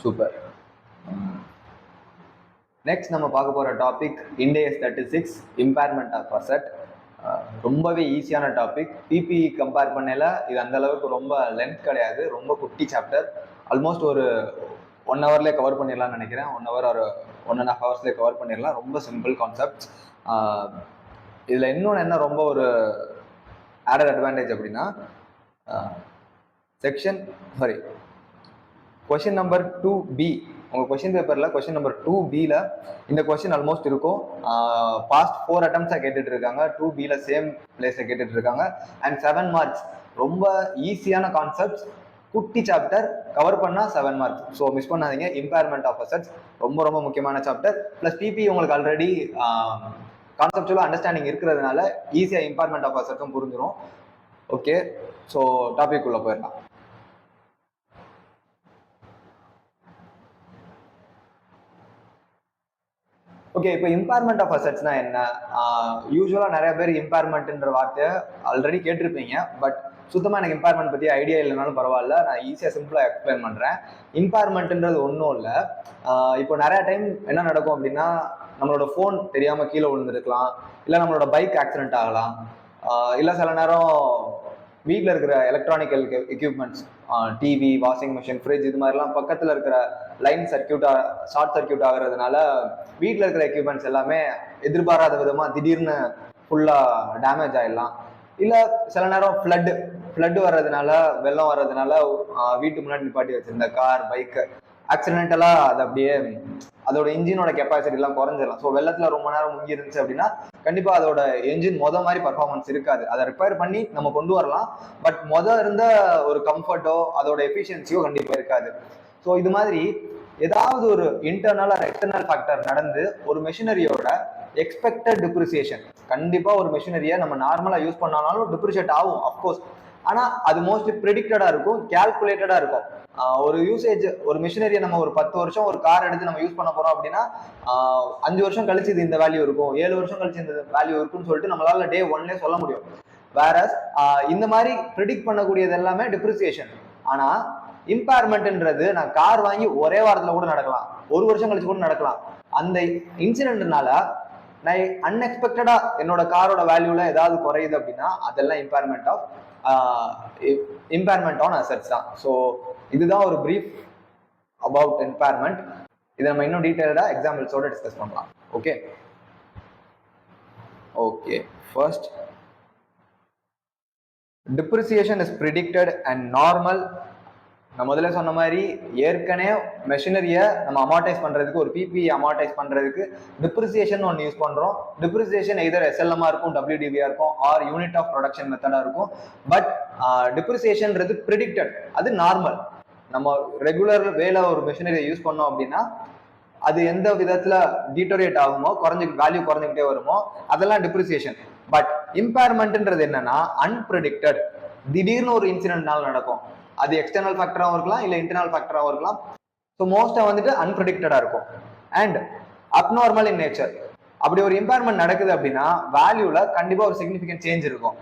Super. Next நம்ம பார்க்க போகிற டாபிக் இண்டேஸ் 36 இம்பேர்மெண்ட் ஆஃப் அசெட். ரொம்பவே ஈஸியான டாபிக். பிபிஇ கம்பேர் பண்ணல இது அந்த அளவுக்கு ரொம்ப லென்த் கிடையாது, ரொம்ப குட்டி சாப்டர். ஆல்மோஸ்ட் ஒரு 1 ஹவர்லேயே கவர் பண்ணிடலாம்னு நினைக்கிறேன். 1 ஹவர் ஒரு 1.5 ஹவர்ஸ்லேயே கவர் பண்ணிடலாம். ரொம்ப சிம்பிள் கான்செப்ட். இதில் இன்னொன்று என்ன ரொம்ப ஒரு ஆடட் அட்வான்டேஜ் அப்படின்னா, கொஷின் நம்பர் 2B, உங்கள் கொஷின் பேப்பரில் கொஷின் நம்பர் 2Bல இந்த கொஷின் ஆல்மோஸ்ட் இருக்கும். பாஸ்ட் 4 அட்டம்ப்ஸாக கேட்டுட்டு இருக்காங்க. 2Bல சேம் பிளேஸை கேட்டுட்டு இருக்காங்க. And 7 marks. ரொம்ப ஈஸியான கான்செப்ட்ஸ், குட்டி சாப்டர், கவர் பண்ணால் 7 மார்க்ஸ். ஸோ மிஸ் பண்ணாதீங்க. இம்பேர்மெண்ட் ஆஃப் அசெட்ஸ் ரொம்ப ரொம்ப முக்கியமான சாப்டர். ப்ளஸ் பிபி உங்களுக்கு ஆல்ரெடி கான்செப்டுவலாக அண்டர்ஸ்டாண்டிங் இருக்கிறதுனால ஈஸியாக இம்பேர்மெண்ட் ஆஃப் அசெட்ஸும் புரிஞ்சிடும். ஓகே, ஸோ டாபிக் உள்ள போயிடலாம். ஓகே, இப்போ இம்பேர்மெண்ட் ஆஃப் அசெட்ஸ்னா என்ன? யூஸ்வலாக நிறைய பேர் இம்பேர்மெண்ட்ன்ற வார்த்தையை ஆல்ரெடி கேட்டிருப்பீங்க. பட் சுத்தமாக எனக்கு இம்பேர்மெண்ட் பற்றி ஐடியா இல்லைனாலும் பரவாயில்ல, நான் ஈஸியாக சிம்பிளாக எக்ஸ்பிளைன் பண்ணுறேன். இம்பேர்மெண்ட்ன்றது ஒன்றும் இல்லை. இப்போ நிறைய டைம் என்ன நடக்கும் அப்படின்னா, நம்மளோட ஃபோன் தெரியாமல் கீழே விழுந்துருக்கலாம், இல்லை நம்மளோட பைக் ஆக்சிடென்ட் ஆகலாம், இல்லை சில நேரம் வீட்டில் இருக்கிற electronical equipments, TV, washing machine, fridge, இது மாதிரிலாம் பக்கத்தில் இருக்கிற லைன் ஷார்ட் சர்க்கியூட் ஆகிறதுனால வீட்டில் இருக்கிற எக்யூப்மெண்ட்ஸ் எல்லாமே எதிர்பாராத விதமாக திடீர்னு ஃபுல்லாக டேமேஜ் ஆகிடலாம். இல்லை சில நேரம் ஃப்ளட்டு வர்றதுனால, வெள்ளம் வர்றதுனால வீட்டு முன்னாடி நிப்பாட்டி வச்சிருந்த கார், பைக்கு ஆக்சிடென்டலாக அது அப்படியே அதோட இன்ஜினோட கெப்பாசிட்டிலாம் குறைஞ்சிடலாம். ஸோ வெள்ளத்தில் ரொம்ப நேரம் முங்கி இருந்துச்சு அப்படின்னா கண்டிப்பாக அதோட என்ஜின் மாதிரி பர்ஃபார்மன்ஸ் இருக்காது. அதை ரிப்பேர் பண்ணி நம்ம கொண்டு வரலாம், பட் இருந்த ஒரு கம்ஃபர்ட்டோ அதோட எஃபிஷியன்சியோ கண்டிப்பாக இருக்காது. ஸோ இது மாதிரி ஏதாவது ஒரு இன்டர்னல் ஆர் எக்ஸ்டர்னல் ஃபேக்டர் நடந்து ஒரு மெஷினரியோட எக்ஸ்பெக்டட் டிப்ரிசியேஷன், கண்டிப்பாக ஒரு மெஷினரியை நம்ம நார்மலாக யூஸ் பண்ணாலும் டிப்ரிஷியேட் ஆகும் அஃப்கோர்ஸ். ஆனால் அது மோஸ்ட்லி ப்ரெடிக்டடாக இருக்கும், கேல்குலேட்டடாக இருக்கும். ஒரு யூசேஜ், ஒரு மிஷினரியை நம்ம ஒரு 10 வருஷம் ஒரு கார் எடுத்து நம்ம யூஸ் பண்ண போறோம் அப்படின்னா 5 வருஷம் கழிச்சு இது இந்த வேல்யூ இருக்கும், 7 வருஷம் கழிச்சு இந்த வேல்யூ இருக்கும்னு சொல்லிட்டு நம்மளால டே 1லே சொல்ல முடியும். வேற இந்த மாதிரி ப்ரிடிக்ட் பண்ணக்கூடியது எல்லாமே டிப்ரிசியேஷன். ஆனா இம்பேர்மெண்ட்ன்றது நான் கார் வாங்கி ஒரே வாரத்துல கூட நடக்கலாம், 1 வருஷம் கழிச்சு கூட நடக்கலாம். அந்த இன்சிடென்ட்னால நான் அன்எக்ஸ்பெக்டடா என்னோட காரோட வேல்யூல ஏதாவது குறையுது அப்படின்னா அதெல்லாம் இம்பேர்மெண்ட் ஆன் அசெட்ஸ் தான். ஸோ இதுதான் ஒரு பிரீஃப் அபவுட் இம்பேர்மெண்ட். இதை நம்ம இன்னும் டீடைல்டா எக்ஸாம்பிள்ஸோட டிஸ்கஸ் பண்ணலாம். Okay first, depreciation is predicted and normal. நான் முதல்ல சொன்ன மாதிரி ஏற்கனவே மெஷினரியை நம்ம அமார்டைஸ் பண்றதுக்கு, ஒரு பிபிஇ அமார்டைஸ் பண்றதுக்கு டிப்ரிசியேஷன் ஒன்று யூஸ் பண்றோம். டிப்ரிசியேஷன் எதர் எஸ்எல்எம்ஆ இருக்கும், டபிள்யூடிபியா இருக்கும், ஆர் யூனிட் ஆஃப் ப்ரொடக்ஷன் மெத்தடா இருக்கும். பட் டிப்ரிசியேஷன்ன்றது ப்ரிடிக்டட், அது நார்மல். நம்ம ரெகுலர் வேலை ஒரு மெஷினரியை யூஸ் பண்ணோம் அப்படின்னா அது எந்த விதத்துல டீட்டோரியேட் ஆகுமோ, வேல்யூ குறைஞ்சிக்கிட்டே வருமோ, அதெல்லாம் டிப்ரிசியேஷன். பட் இம்பேர்மெண்ட்ன்றது என்னன்னா அன்பிரடிக்டட், திடீர்னு ஒரு இன்சிடென்ட்னால நடக்கும். அது எக்ஸ்டர்னல் ஃபேக்டராகவும் இருக்கலாம், இல்லை இன்டர்னல் ஃபேக்டராகவும் இருக்கலாம். ஸோ மோஸ்ட்டாக வந்துட்டு அன்பிரடிக்டடா இருக்கும் அண்ட் அப்நார்மல் இன் நேச்சர். அப்படி ஒரு இம்பேர்மெண்ட் நடக்குது அப்படின்னா வேல்யூல கண்டிப்பா ஒரு சிக்னிஃபிகன்ட் சேஞ்ச் இருக்கும்.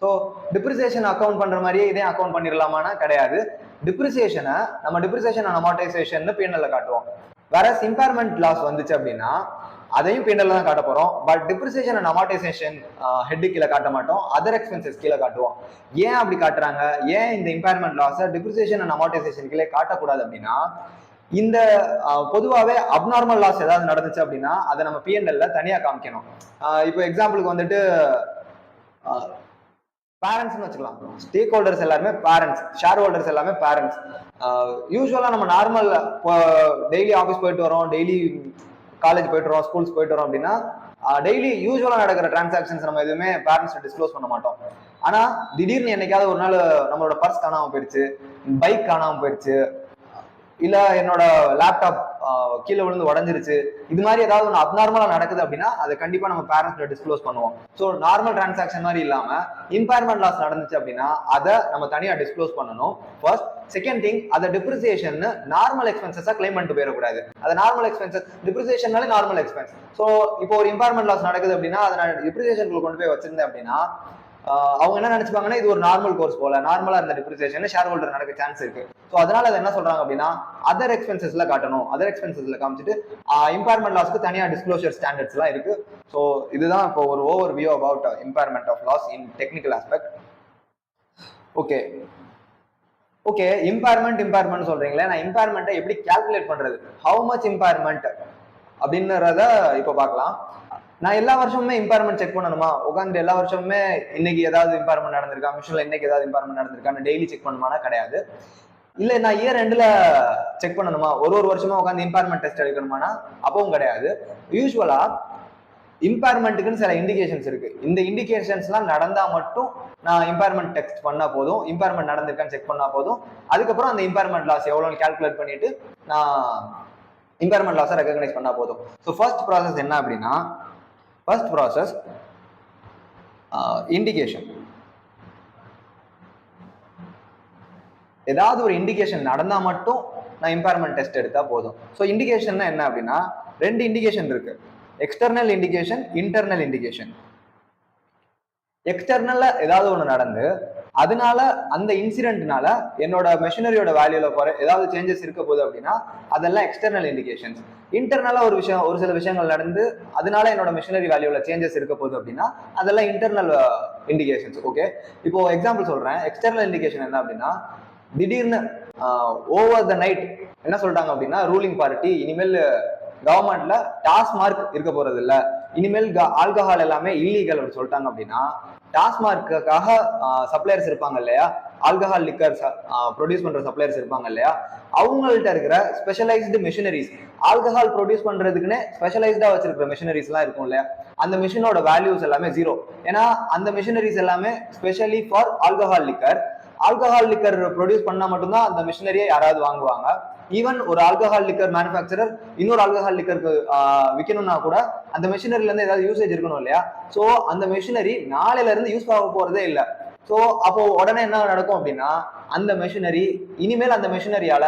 ஸோ டிப்ரிசியேஷன் அக்கௌண்ட் பண்ற மாதிரியே இதே அக்கௌண்ட் பண்ணிடலாமான்னா கிடையாது. டிப்ரிசியேஷனை நம்ம டிப்ரிசியேஷன் அண்ட் அமார்டைசேஷன் பிஎன்எல்ல காட்டுவோம். வேற இம்பேர்மெண்ட் லாஸ் வந்துச்சு அப்படின்னா அதையும் பிஎன்எல்ல தான் காட்ட போறோம். But depreciation and amortisation head கீழே காட்ட மாட்டோம், அதர் எக்ஸ்பென்சஸ் கீழே காட்டுவோம். ஏன் அப்படி காட்டுறாங்க? ஏன் இந்த இம்பேர்மெண்ட் லாஸை டிப்ரிசியேஷன் அண்ட் அமார்டைசேஷன் கீழே காட்டக்கூடாது அப்படின்னா, இந்த பொதுவாகவே அப்நார்மல் லாஸ் ஏதாவது நடந்துச்சு அப்படின்னா அதை நம்ம பிஎன்எல்ல தனியா காமிக்கணும். இப்போ எக்ஸாம்பிளுக்கு வந்துட்டு பேரண்ட்ஸ்னு வச்சுக்கலாம். ஸ்டேக் ஹோல்டர்ஸ் எல்லாருமே பேரண்ட்ஸ், ஷேர் ஹோல்டர்ஸ் எல்லாமே பேரண்ட்ஸ். யூஸ்வலா நம்ம நார்மல் டெய்லி ஆஃபீஸ் போயிட்டு வரோம், டெய்லி காலேஜ் போயிட்டு வரோம், ஸ்கூல்ஸ் போயிட்டு வரோம் அப்படின்னா டெய்லி யூஸ்வலா நடக்கிற டிரான்சாக்ஷன்ஸ் நம்ம எதுவுமே பேரண்ட்ஸ் டிஸ்க்ளோஸ் பண்ண மாட்டோம். ஆனா திடீர்னு என்னைக்காவது ஒரு நாள் நம்மளோட பர்ஸ் காணாம போயிடுச்சு, பைக் காணாம போயிடுச்சு, இல்ல என்னோட லேப்டாப் கீழே விழுந்து உடஞ்சிருச்சு, இது மாதிரி ஏதாவது ஒன்று அப்நார்மலா நடக்குது அப்படின்னா அதை கண்டிப்பா நம்ம பேரண்ட்ஸ்ல டிஸ்க்ளோஸ் பண்ணுவோம். ஸோ நார்மல் டிரான்சாக்ஷன் மாதிரி இல்லாம இம்பேர்மெண்ட் லாஸ் நடந்துச்சு அப்படின்னா அதை நம்ம தனியா டிஸ்க்ளோஸ் பண்ணணும். ஃபர்ஸ்ட். செகண்ட் திங், அதை டிப்ரிசியேஷன் நார்மல் எக்ஸ்பென்சஸா கிளைம் பண்ணிட்டு போயிடக்கூடாது. அது நார்மல் எக்ஸ்பென்சஸ், டிப்ரிசியேஷன்னாலே நார்மல் எக்ஸ்பென்ஸ். ஸோ இப்போ ஒரு இம்பேர்மெண்ட் லாஸ் நடக்குது அப்படின்னா அதை நான் டிப்ரிசியேஷன் கொண்டு போய் வச்சிருந்தேன் அப்படின்னா அவங்க என்ன நினைச்சுப்பாங்கன்னா இது ஒரு நார்மல் கோர்ஸ் போல, நார்மலா இருந்த டிப்ரிசியேஷன் ஷேர் ஹோல்டர் நடக்க சான்ஸ் இருக்கு. ஸோ அதனால அதை என்ன சொல்றாங்க அப்படின்னா அதர் எக்ஸ்பென்சஸ்ல காட்டணும், அதர் எக்ஸ்பென்சஸ்ல காமிச்சிட்டு இம்பேர்மெண்ட் லாஸ்க்கு தனியா டிஸ்க்ளோஷர் ஸ்டாண்டர்ட்ஸ் எல்லாம் இருக்கு. ஸோ இதுதான் இப்போ ஒரு overview about impairment of loss in technical aspect. Okay okay impairment சொல்றீங்களே, நான் இம்பேர்மெண்ட்டை எப்படி கால்குலேட் பண்றது, ஹவு மச் இம்பேர்மெண்ட் அப்படின்றத இப்போ பார்க்கலாம். நான் எல்லா வருஷமுமே இம்பேர்மெண்ட் செக் பண்ணணுமா, உட்காந்து எல்லா வருஷமுமே இன்னைக்கு ஏதாவது இம்பேர்மெண்ட் நடந்திருக்கா, மிஷின்ல இன்னைக்கு ஏதாவது இம்பேர்மெண்ட் நடந்திருக்கான்னு டெய்லி செக் பண்ணுமானா கிடையாது. இல்ல நான் இயர் எண்ட்ல செக் பண்ணணுமா, ஒரு வருஷமா உட்காந்து இம்பேர்மெண்ட் டெஸ்ட் எடுக்கணுமானா அப்பவும் கிடையாது. யூஸ்வலா இம்பேர்மெண்ட்டுக்குன்னு சில இண்டிகேஷன்ஸ் இருக்கு. இந்த இண்டிகேஷன்ஸ்லாம் நடந்தா மட்டும் நான் இம்பேர்மெண்ட் டெஸ்ட் பண்ணா போதும், இம்பேர்மெண்ட் நடந்திருக்கான்னு செக் பண்ணா போதும். அதுக்கப்புறம் அந்த இம்பேர்மெண்ட் லாஸ் எவ்வளோன்னு கால்குலேட் பண்ணிட்டு நான் இம்பேர்மெண்ட் லாஸை ரெகக்னைஸ் பண்ணா போதும். ஸோ ஃபர்ஸ்ட் ப்ராசஸ் என்ன அப்படின்னா, ஃபர்ஸ்ட் ப்ராசஸ் இண்டிகேஷன். ஏதாவது ஒரு இண்டிகேஷன் நடந்தா மட்டும் நான் இம்பேர்மெண்ட் டெஸ்ட் எடுத்தா போதும். ஸோ இண்டிகேஷன் என்ன அப்படின்னா ரெண்டு இண்டிகேஷன் இருக்கு, எக்ஸ்டர்னல் இண்டிகேஷன், இன்டர்னல் இண்டிகேஷன். எக்ஸ்டர்னல்ல ஏதாவது ஒன்று நடந்து அதனால அந்த இன்சிடென்ட்னால என்னோட மெஷினரியோட வேல்யூல ஏதாவது சேஞ்சஸ் இருக்க போகுது அப்படின்னா அதெல்லாம் எக்ஸ்டர்னல் இண்டிகேஷன்ஸ். இன்டர்னலா ஒரு சில விஷயங்கள் நடந்து அதனால என்னோட மெஷினரி வேல்யூல சேஞ்சஸ் இருக்க போகுது அப்படின்னா அதெல்லாம் இன்டர்னல் இண்டிகேஷன்ஸ். ஓகே, இப்போ எக்ஸாம்பிள் சொல்றேன். எக்ஸ்டர்னல் இண்டிகேஷன் என்ன அப்படின்னா திடீர்னு ஓவர் த நைட் என்ன சொல்லிட்டாங்க அப்படின்னா ரூலிங் பார்ட்டி இனிமேல் கவர்மெண்ட்ல டாஸ்மார்க் இருக்க போறது இல்ல, இனிமேல் ஆல்கஹால் எல்லாமே இல்லீகல் அப்படின்னு சொல்லிட்டாங்க அப்படின்னா டாஸ்மார்க்காக சப்ளையர்ஸ் இருப்பாங்க இல்லையா, ஆல்கஹால் லிக்கர்ஸ் ப்ரொடியூஸ் பண்ற சப்ளையர்ஸ் இருப்பாங்க இல்லையா, அவங்கள்ட்ட இருக்கிற ஸ்பெஷலைஸ்டு மிஷினரிஸ், ஆல்கஹால் ப்ரொடியூஸ் பண்றதுக்குன்னே ஸ்பெஷலைஸ்டா வச்சிருக்கிற மிஷினரிஸ் எல்லாம் இருக்கும் இல்லையா, அந்த மிஷினோட வேல்யூஸ் எல்லாமே ஜீரோ. ஏன்னா அந்த மிஷினரிஸ் எல்லாமே specially for alcohol liquor. Alcohol liquor produce பண்ணா மட்டும்தான் அந்த மிஷினரியை யாராவது வாங்குவாங்க. ஈவன் ஒரு ஆல்கஹால் லிக்கர் மேனுஃபேக்சரர் இன்னொரு ஆல்கஹால் லிக்கருக்கு விற்கணும்னா கூட அந்த மிஷினரில இருந்து ஏதாவது யூசேஜ் இருக்கணும் இல்லையா. ஸோ அந்த மிஷினரி நாளையில இருந்து யூஸ் ஆக போறதே இல்லை. ஸோ அப்போ உடனே என்ன நடக்கும் அப்படின்னா அந்த மிஷினரி இனிமேல் அந்த மிஷினரியால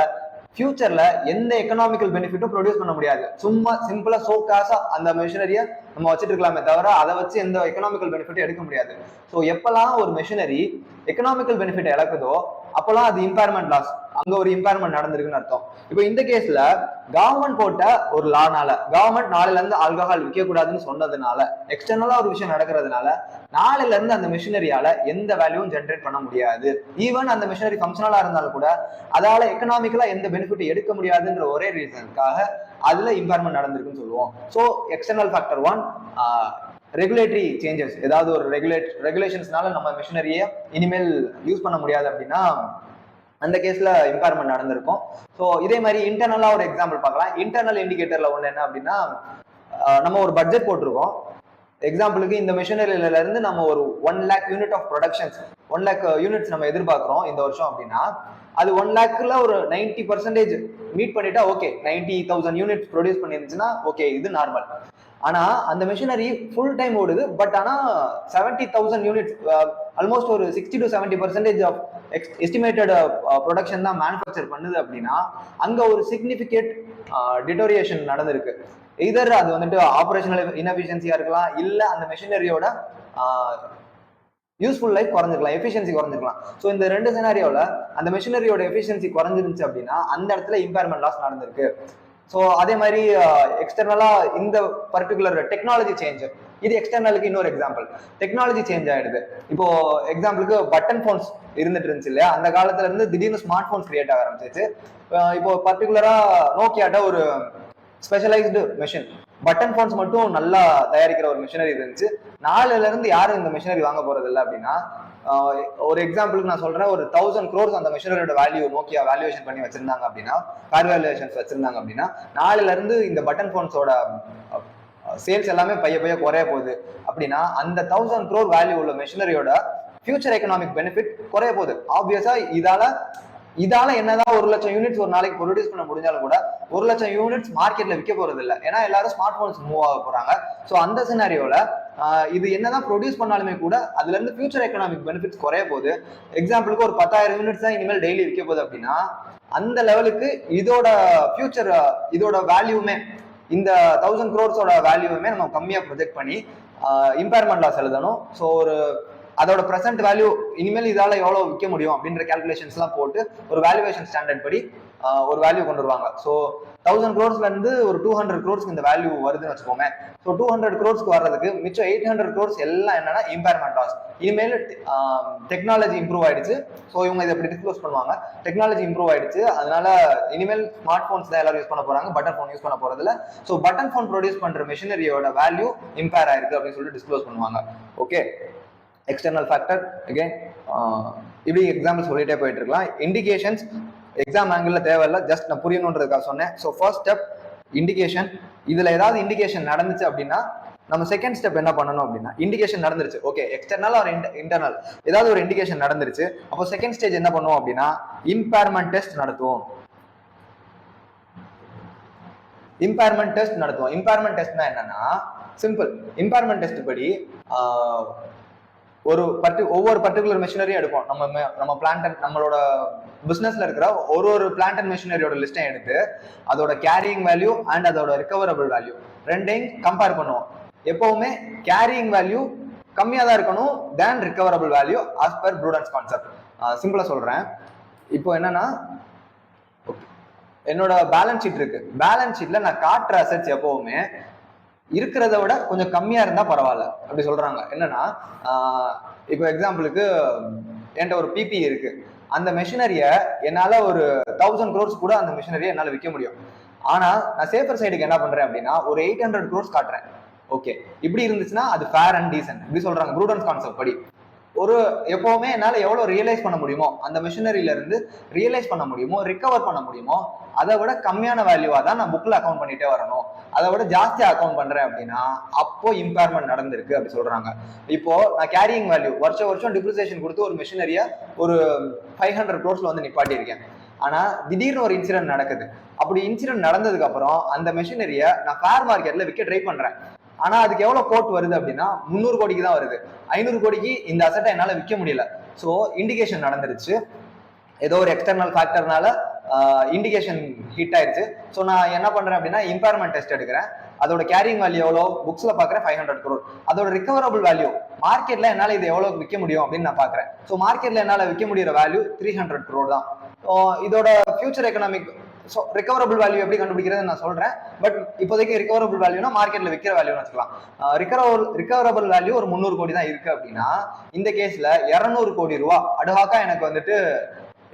ஃபியூச்சர்ல எந்த எக்கனாமிக்கல் பெனிஃபிட்டும் ப்ரொடியூஸ் பண்ண முடியாது. சும்மா சிம்பிளா சோ காசா அந்த மிஷினரியை நம்ம வச்சுட்டு இருக்கலாமே தவிர அதை வச்சு எந்த எக்கனாமிக்கல் பெனிஃபிட்டும் எடுக்க முடியாது. ஸோ எப்பெல்லாம் ஒரு மிஷினரி எக்கனாமிக்கல் பெனிஃபிட் இழக்குதோ அப்பெல்லாம் அது இம்பேர்மெண்ட் லாஸ், அங்க ஒரு இம்பேர்மெண்ட் நடந்திருக்குன்னு அர்த்தம். இப்போ இந்த கேஸ்ல கவர்மெண்ட் போட்ட ஒரு லானால கவர்மெண்ட் நாளையில இருந்து ஆல்கஹால் விற்க கூடாதுன்னு சொன்னதுனால எக்ஸ்டர்னலா ஒரு விஷயம் நடக்கிறதுனால நாளையில இருந்து அந்த மிஷினரியால எந்த வேல்யூவும் ஜென்ரேட் பண்ண முடியாது. ஈவன் அந்த மிஷினரி ஃபங்க்ஷனலா இருந்தாலும் கூட அதால எக்கனாமிக்கலா எந்த பெனிஃபிட் எடுக்க முடியாதுன்ற ஒரே ரீசனுக்காக அதுல இம்பேர்மெண்ட் நடந்திருக்குன்னு சொல்லுவோம். So external factor one, regulatory changes, ஏதாவது ஒரு ரெகுலேஷன்ஸ்னால நம்ம மிஷினரியை இனிமேல் யூஸ் பண்ண முடியாது அப்படின்னா அந்த கேஸ்ல இம்பேர்மெண்ட் நடந்திருக்கும். ஸோ இதே மாதிரி இன்டர்னலா ஒரு எக்ஸாம்பிள் பார்க்கலாம். இன்டர்னல் இண்டிகேட்டர்ல ஒன்று என்ன அப்படின்னா நம்ம ஒரு பட்ஜெட் போட்டிருக்கோம். எக்ஸாம்பிளுக்கு இந்த மிஷினரியில இருந்து நம்ம ஒரு 1 lakh unit of productions 1 lakh units நம்ம எதிர்பார்க்கிறோம் இந்த வருஷம் அப்படின்னா அது 1 lakhல ஒரு 90% மீட் பண்ணிட்டா ஓகே, 90,000 யூனிட்ஸ் ப்ரொடியூஸ் பண்ணிருந்துச்சுன்னா ஓகே, இது நார்மல். ஆனா அந்த மிஷினரி ஃபுல் டைம் ஓடுது, பட் ஆனா 70,000 யூனிட்ஸ் ஆல்மோஸ்ட் ஒரு 60 to 70% ஆஃப் எஸ்டிமேட்டட் ப்ரொடக்ஷன் தான் மேனுஃபேக்சர் பண்ணுது அப்படின்னா அங்க ஒரு சிக்னிபிகண்ட் டிட்டோரியேஷன் நடந்திருக்கு. எதர் அது வந்துட்டு ஆபரேஷனல் இன்எஃபிஷியன்சியா இருக்கலாம், இல்ல அந்த மிஷினரியோட யூஸ்ஃபுல் லைஃப் குறைஞ்சிருக்கலாம், எஃபிஷியன்சி குறைஞ்சிருக்கலாம். ஸோ இந்த ரெண்டு சினாரியோல அந்த மிஷினரியோட எஃபிஷியன்சி குறைஞ்சிருந்துச்சு அப்படின்னா அந்த இடத்துல இம்பேர்மெண்ட் லாஸ் நடந்திருக்கு. ஸோ அதே மாதிரி எக்ஸ்டர்னலா இந்த பர்டிகுலர் டெக்னாலஜி சேஞ்ச், இது எக்ஸ்டர்னலுக்கு இன்னொரு எக்ஸாம்பிள். டெக்னாலஜி சேஞ்ச் ஆயிடுது. இப்போ எக்ஸாம்பிளுக்கு பட்டன் போன்ஸ் இருந்துட்டு இருந்துச்சு இல்லையா, அந்த காலத்துல இருந்து திடீர்னு ஸ்மார்ட் போன்ஸ் கிரியேட் ஆக ஆரம்பிச்சிச்சு. இப்போ பர்டிகுலரா நோக்கியாட்ட ஒரு ஸ்பெஷலைஸ்டு மிஷின் பட்டன் போன்ஸ் மட்டும் நல்லா தயாரிக்கிற ஒரு மிஷினரி இருந்துச்சு. நாளையில இருந்து யாரும் இந்த மிஷினரி வாங்க போறது இல்லை அப்படின்னா ஒரு எக்ஸாம்பிளுக்கு நான் சொல்றேன், ஒரு 1000 crores அந்த மிஷினரியோட வேல்யூ நோக்கியா வேல்யூவேஷன் பண்ணி வச்சிருந்தாங்க அப்படின்னா, கார் வேல்யூவேஷன்ஸ் வச்சிருந்தாங்க அப்படின்னா நாளையில இருந்து இந்த பட்டன் போன்ஸோட சேல்ஸ் எல்லாமே பைய குறைய போகுது அப்படின்னா அந்த 1000 crore வேல்யூ உள்ள மிஷினரியோட ஃபியூச்சர் எக்கனாமிக் பெனிஃபிட் குறைய போகுது. ஆப்வியஸா இதால என்னதான் 1 லட்சம் யூனிட்ஸ் ஒரு நாளைக்கு ப்ரொடியூஸ் பண்ண முடிஞ்சாலும் கூட 1 லட்சம் யூனிட்ஸ் மார்க்கெட்ல விற்க போறது இல்லை, ஏன்னா எல்லாரும் ஸ்மார்ட் போன்ஸ் மூவ் ஆக போறாங்க. ஸோ அந்த சினாரியோல இது என்னதான் ப்ரொடியூஸ் பண்ணாலுமே கூட அதுல இருந்து ஃபியூச்சர் எக்கனாமிக் பெனிஃபிட்ஸ் குறைய போகுது. எக்ஸாம்பிளுக்கு ஒரு 10,000 யூனிட்ஸ் தான் இனிமேல் டெய்லி விற்க போகுது அப்படின்னா அந்த லெவலுக்கு இதோட ஃபியூச்சர் இதோட வேல்யூமே இந்த 1000 crores வேல்யூமே நம்ம கம்மியா ப்ரொஜெக்ட் பண்ணி இம்பேர்மெண்ட் லாஸ் எழுதணும். ஸோ ஒரு அதோட ப்ரெசென்ட் வேல்யூ இனிமேல் இதால எவ்வளவு விற்க முடியும் அப்படின்ற கேல்குலேஷன்ஸ் எல்லாம் போட்டு ஒரு வேல்யூவேஷன் ஸ்டாண்டர்ட் படி ஒரு வேல்யூ கொண்டு வருவாங்க. ஸோ 1000 crores இருந்து ஒரு 200 crores இந்த வேல்யூ வருதுன்னு வச்சுக்கோங்க. ஸோ 200 crores வர்றதுக்கு மிச்சம் 800 crores எல்லாம் என்னன்னா இம்பேர்மெண்ட் லாஸ். இனிமேல் டெக்னாலஜி இம்ப்ரூவ் ஆயிடுச்சு. ஸோ இவங்க இதை எப்படி டிஸ்க்ளோஸ் பண்ணுவாங்க, டெக்னாலஜி இம்ப்ரூவ் ஆயிடுச்சு, அதனால இனிமேல் ஸ்மார்ட் போன்ஸ் தான் எல்லாரும் யூஸ் பண்ண போறாங்க, பட்டன் போன் யூஸ் பண்ண போறதுல. ஸோ பட்டன் போன் ப்ரொடியூஸ் பண்ற மிஷினரியோட வேல்யூ இம்பேர் ஆயிருக்கு அப்படின்னு சொல்லிட்டு டிஸ்க்ளோஸ் பண்ணுவாங்க. ஓகே, எக்ஸ்டர்னல் ஃபேக்டர் அகைன் இப்படி எக்ஸாம்பிள் சொல்லிட்டே போயிட்டு இருக்கலாம். இண்டிகேஷன்ஸ் எக்ஸாம் ஆங்கிள் தேவையில்ல, ஜஸ்ட் நான் புரியணுன்றதுக்காக சொன்னேன். So first step indication. இதுல ஏதாவது இண்டிகேஷன் நடந்துச்சு அப்படின்னா நம்ம செகண்ட் ஸ்டெப் என்ன பண்ணணும் அப்படின்னா, இண்டிகேஷன் நடந்துருச்சு, ஓகே, எக்ஸ்டர்னல் ஆர் இன்டர்னல் ஏதாவது ஒரு இண்டிகேஷன் நடந்துருச்சு, அப்போ செகண்ட் ஸ்டேஜ் என்ன பண்ணுவோம் அப்படின்னா இம்பேர்மெண்ட் டெஸ்ட் நடத்துவோம். இம்பேர்மெண்ட் டெஸ்ட் நடத்துவோம். இம்பேர்மெண்ட் டெஸ்ட்னா என்னன்னா சிம்பிள். இம்பேர்மெண்ட் டெஸ்ட் படி ஒவ்வொரு பர்டிகுலர் மிஷினரியும் எடுப்போம். நம்ம பிளான்ட் நம்மளோட பிசினஸ்ல இருக்கிற ஒரு பிளான்ட் அண்ட் மிஷினரியோட லிஸ்ட்டை எடுத்து அதோட கேரியிங் வேல்யூ அண்ட் அதோட ரிகவரபிள் வேல்யூ ரெண்டையும் கம்பேர் பண்ணுவோம். எப்பவுமே கேரியிங் வேல்யூ கம்மியா தான் இருக்கணும் than recoverable value as per prudence concept. சிம்பிளா சொல்றேன். இப்போ என்னன்னா என்னோட பேலன்ஸ் ஷீட் இருக்கு. பேலன்ஸ் ஷீட்ல நான் காட்டுற அசெட்ஸ் எப்பவுமே இருக்கிறத விட கொஞ்சம் கம்மியா இருந்தா பரவாயில்ல அப்படி சொல்றாங்க. என்னன்னா இப்போ எக்ஸாம்பிளுக்கு என்கிட்ட ஒரு பிபி இருக்கு. அந்த மெஷினரிய என்னால ஒரு 1000 crores கூட அந்த மெஷினரியை என்னால விற்க முடியும். ஆனா நான் சேஃபர் சைடுக்கு என்ன பண்றேன் அப்படின்னா ஒரு 800 crores காட்டுறேன். ஓகே, இப்படி இருந்துச்சுன்னா அது ஃபேர் அண்ட் டீசன்ட் இப்படி சொல்றாங்க ப்ரூடன்ஸ் கான்செப்ட் படி. ஒரு எப்பவுமே என்னால எவ்வளவு ரியலைஸ் பண்ண முடியுமோ அந்த மிஷினரியில இருந்து ரியலைஸ் பண்ண முடியுமோ ரிகவர் பண்ண முடியுமோ அதை விட கம்மியான வேல்யூவா தான் நான் புக்ல அக்கௌண்ட் பண்ணிட்டே வரணும். அதை விட ஜாஸ்தியா அக்கௌண்ட் பண்றேன் அப்படின்னா அப்போ இம்பேர்மெண்ட் நடந்திருக்கு அப்படி சொல்றாங்க. இப்போ நான் கேரியிங் வேல்யூ வருஷம் டிப்ரிசியேஷன் கொடுத்து ஒரு மிஷினரிய ஒரு 500 crores வந்து நிப்பாட்டி இருக்கேன். ஆனா திடீர்னு ஒரு இன்சிடென்ட் நடக்குது. அப்படி இன்சிடென்ட் நடந்ததுக்கு அப்புறம் அந்த மிஷினரிய நான் ஃபேர் மார்க்கெட்ல விற்க ட்ரை பண்றேன். ஆனா அதுக்கு எவ்வளவு கோட் வருது அப்படின்னா 300 கோடிக்கு தான் வருது. 500 கோடிக்கு இந்த அசட்டை என்னால விற்க முடியல. ஸோ இண்டிகேஷன் நடந்துருச்சு. ஏதோ ஒரு எக்ஸ்டர்னல் ஃபேக்டர்னால இண்டிகேஷன் ஹிட் ஆயிடுச்சு. ஸோ நான் என்ன பண்றேன் அப்படின்னா இம்பேர்மெண்ட் டெஸ்ட் எடுக்கிறேன். அதோட கேரிங் வேல்யூ எவ்வளோ புக்ஸ்ல பாக்குறேன் 500 crore. அதோட ரிகவரபிள் வேல்யூ மார்க்கெட்ல என்னால இது எவ்வளவு விற்க முடியும் அப்படின்னு நான் பாக்குறேன். ஸோ மார்க்கெட்ல என்னால விற்க முடியற வேல்யூ 300 crore தான். இதோட ஃபியூச்சர் எக்கனாமிக் ஸோ ரிகவரபிள் வேல்யூ எப்படி கண்டுபிடிக்கிறது நான் சொல்றேன். பட் இப்போதைக்கு ரிகவரபிள் வேல்யூனா மார்க்கெட்ல விற்கிற வேல்யூன்னு வச்சுக்கலாம். ரிகவரபிள் வேல்யூ ஒரு 300 கோடி தான் இருக்கு அப்படின்னா இந்த கேஸ்ல 200 கோடி ரூபாய் அட்ஹாக்கா எனக்கு வந்துட்டு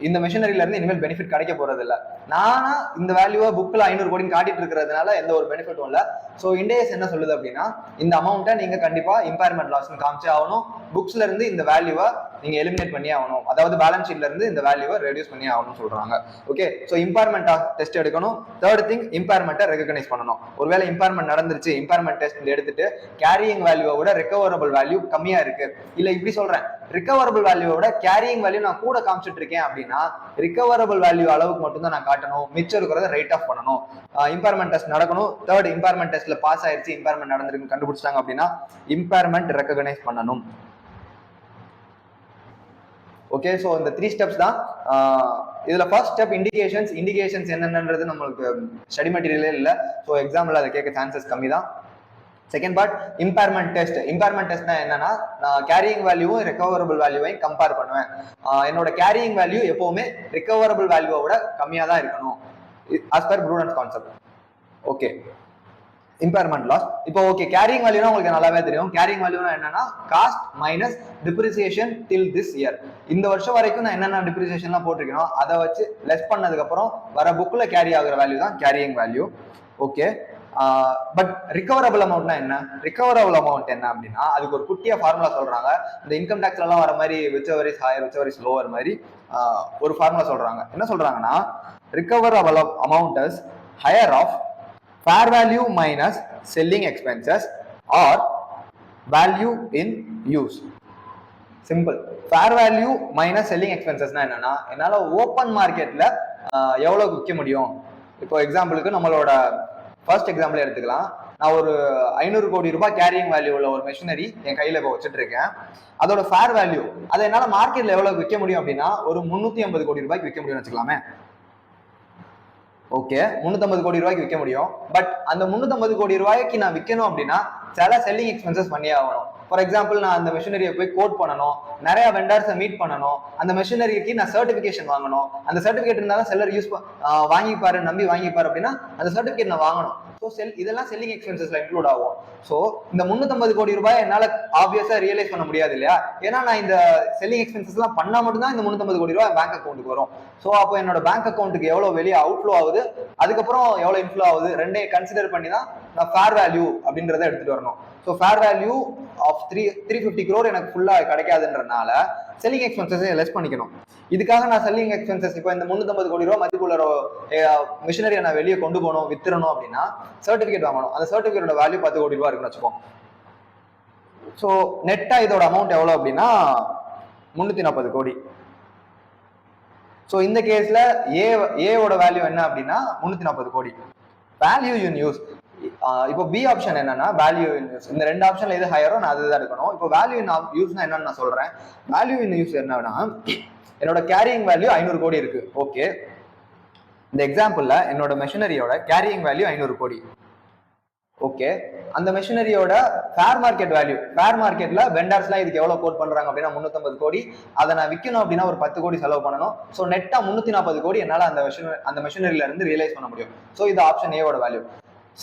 இந்த மிஷினரியில இருந்து இனிமேல் பெனிஃபிட் கிடைக்க போறது இல்ல. நானா இந்த வேல்யூவை புக்ல 500 கோடின்னு காட்டிட்டு இருக்கிறதுனால எந்த ஒரு பெனிஃபிட்டும் இல்ல. ஸோ இண்டேஸ் என்ன சொல்லுது அப்படின்னா இந்த அமௌண்ட்டை நீங்க கண்டிப்பா இம்பேர்மெண்ட் லாஸ்ன்னு காமிச்சே ஆகணும். புக்ஸ்ல இருந்து இந்த வேல்யூவை நீங்க எலிமினேட் பண்ணி ஆகணும். அதாவது பேலன்ஸ் ஷீட்ல இருந்து இந்த வேல்யூவை ரெடியூஸ் பண்ணி ஆகணும்னு சொல்றாங்க. ஓகே, ஸோ இம்பேர்மெண்ட் டெஸ்ட் எடுக்கணும். தேர்ட் திங் இம்பேர்மெண்ட்டை ரெகக்னைஸ் பண்ணணும். ஒருவேளை இம்பேர்மெண்ட் நடந்துருச்சு, இம்பேர்மெண்ட் டெஸ்ட் எடுத்துட்டு கேரியிங் வேல்யூவோட ரிகவரபிள் வேல்யூ கம்மியா இருக்கு, இல்ல இப்படி சொல்றேன் ரிகவரபிள் வேல்யூவோட கேரியிங் வேல்யூ நான் கூட காமிச்சிட்டு இருக்கேன் அப்படின்னா ரிகவரபிள் வேல்யூ அளவுக்கு மட்டும் தான் நான் காட்டணும், மிச்சம் இருக்கிறத ரைட் ஆஃப் பண்ணணும். இம்பேர்மெண்ட் டெஸ்ட் நடக்கணும். தேர்ட் இம்பேர்மெண்ட் டெஸ்ட்ல பாஸ் ஆயிடுச்சு, இம்பேர்மெண்ட் நடந்திருக்கு கண்டுபிடிச்சாங்க அப்படின்னா இம்பேர்மெண்ட் ரெகக்னைஸ் பண்ணணும். ஓகே, ஸோ இந்த 3 ஸ்டெப்ஸ் தான். இதுல ஃபர்ஸ்ட் ஸ்டெப் இண்டிகேஷன்ஸ் என்னன்றது நம்மளுக்கு ஸ்டடி மெட்டீரியலே இல்லை. ஸோ எக்ஸாம்பிள் அதை கேட்க சான்சஸ் கம்மி தான். Second part impairment test. Impairment டெஸ்ட்னா என்னன்னா நான் கேரியிங் வேல்யூவும் ரிகவரபிள் வேல்யூவையும் கம்பேர் பண்ணுவேன். என்னோட கேரியிங் வேல்யூ எப்பவுமே ரிகவரபிள் வேல்யூவோட கம்மியா தான் இருக்கணும் as per prudence concept. Okay, impairment loss. இப்போ ஓகே, கேரியிங் வேல்யூனா உங்களுக்கு நல்லாவே தெரியும். கேரியிங் வேல்யூனா என்னன்னா cost minus depreciation till this year. இந்த வருஷம் வரைக்கும் நான் என்னென்ன டிப்ரிசியேஷன்லாம் போட்டிருக்கணும் அதை வச்சு லெஸ் பண்ணதுக்கு அப்புறம் வர புக்ல கேரி ஆகுற வேல்யூ தான் கேரியிங் வேல்யூ. ஓகே, பட் ரிகவரபிள் அமௌண்ட்னா என்ன? ரிகவரபிள் அமௌண்ட் என்ன அப்படின்னா அதுக்கு ஒரு குட்டியா ஃபார்முலா சொல்றாங்க. இந்த இன்கம் டேக்ஸ்ல எல்லாம் வர மாதிரி whichever is higher whichever is lower மாதிரி ஒரு ஃபார்முலா சொல்றாங்க. என்ன சொல்றாங்கன்னா recoverable amount is higher of fair value minus selling expenses or value in use. Simple. Fair value minus selling எக்ஸ்பென்சஸ்னா என்னன்னா என்னால ஓப்பன் மார்க்கெட்ல எவ்வளவு விற்க முடியும். இப்போ எக்ஸாம்பிளுக்கு நம்மளோட ஃபர்ஸ்ட் எக்ஸாம்பிள் எடுத்துக்கலாம். நான் ஒரு 500 கோடி ரூபாய் கேரியிங் வேல்யூ உள்ள ஒரு மெஷினரி என் கையில இப்போ வச்சுட்டு இருக்கேன். அதோட ஃபேர் வேல்யூ அதை என்னால மார்க்கெட்ல எவ்வளவு விற்க முடியும் அப்படின்னா ஒரு 350 கோடி ரூபாய்க்கு விற்க முடியும்னு வச்சுக்கலாமே. ஓகே, 350 கோடி ரூபாய்க்கு விற்க முடியும். பட் அந்த 350 கோடி ரூபாய்க்கு நான் விற்கணும் அப்படின்னா சில செல்லிங் எக்ஸ்பென்சஸ் பண்ணி ஆகணும். ஃபார் எக்ஸாம்பிள் நான் அந்த மெஷினரியை போய் கோட் பண்ணணும், நிறைய வெண்டர்ஸை மீட் பண்ணணும், அந்த மெஷினரிக்கு நான் சர்டிஃபிகேஷன் வாங்கணும். அந்த சர்டிஃபிகேட் இருந்தாலும் செல்லர் வாங்கிப்பாரு நம்பி வாங்கிப்பாரு அப்படின்னா அந்த சர்டிஃபிகேட் நான் வாங்கணும். ஸோ இதெல்லாம் செல்லிங் எக்ஸ்பென்சஸ்ல இன்க்ளூட் ஆகும். ஸோ இந்த 350 கோடி ரூபாய் என்னால ஆப்வியஸா ரியலைஸ் பண்ண முடியாது இல்லையா, ஏன்னா நான் இந்த செல்லிங் எக்ஸ்பென்சஸ் எல்லாம் பண்ணா மட்டும்தான் இந்த 350 கோடி ரூபாய் பேங்க் அக்கௌண்ட்டுக்கு வரும். ஸோ அப்போ என்னோட பேங்க் அக்கௌண்ட்டுக்கு எவ்வளவு வெளியே அவுட்ஃப்ளோ ஆகுது, அதுக்கப்புறம் எவ்வளவு இன்ஃப்ளோ ஆகுது, ரெண்டையும் கன்சிடர் பண்ணி தான் நான் ஃபேர் வேல்யூ அப்படின்றத எடுத்துட்டு வரணும். So fair value of 350 crore எனக்கு ஃபுல்லா கிடைக்காதுன்றனால செல்லிங் எக்ஸ்பென்சஸ் லெஸ் பண்ணிக்கணும். இதுக்காக நான் செல்லிங் எக்ஸ்பென்சஸ் இப்போ இந்த 350 கோடி ரூபா மதிப்புள்ள மிஷினரியை நான் வெளியே கொண்டு போகணும், வித்துறணும் அப்படின்னா சர்டிஃபிகேட் வாங்கணும். அந்த சர்டிஃபிகேட்டோட வேல்யூ 10 கோடி ரூபா இருக்குன்னு வச்சுப்போம். ஸோ நெட்டா இதோட அமௌண்ட் எவ்வளோ அப்படின்னா 340 கோடி. ஸோ இந்த கேஸ்ல ஏவோட வேல்யூ என்ன அப்படின்னா 340 கோடி. வேல்யூ இன் யூஸ், இப்போ பி ஆப்ஷன் என்னன்னா வேல்யூ இன் யூஸ். இந்த ரெண்டு ஆப்ஷன்ல எது ஹையரோ நான் அதுதான் எடுக்கணும். இப்போ வேல்யூ இன் யூஸ்னா என்னன்னு நான் சொல்றேன். வேல்யூ இன் யூஸ் என்னன்னா என்னோட கேரியிங் வேல்யூ 500 கோடி இருக்கு. ஓகே, இந்த எக்ஸாம்பிள்ல என்னோட மெஷினரியோட கேரியிங் வேல்யூ 500 கோடி. ஓகே, அந்த மெஷினரியோட ஃபேர் மார்க்கெட் வேல்யூ, ஃபேர் மார்க்கெட்ல வெண்டர்ஸ்லாம் இதுக்கு எவ்வளவு கோட் பண்றாங்க அப்படின்னா 350 கோடி. அதை நான் விற்கணும் அப்படின்னா ஒரு 10 கோடி செலவு பண்ணணும். ஸோ நெட்டா 340 கோடி என்னால அந்த மெஷினரியில இருந்து ரியலைஸ் பண்ண முடியும். ஸோ இது ஆப்ஷன் ஏவோட வேல்யூ.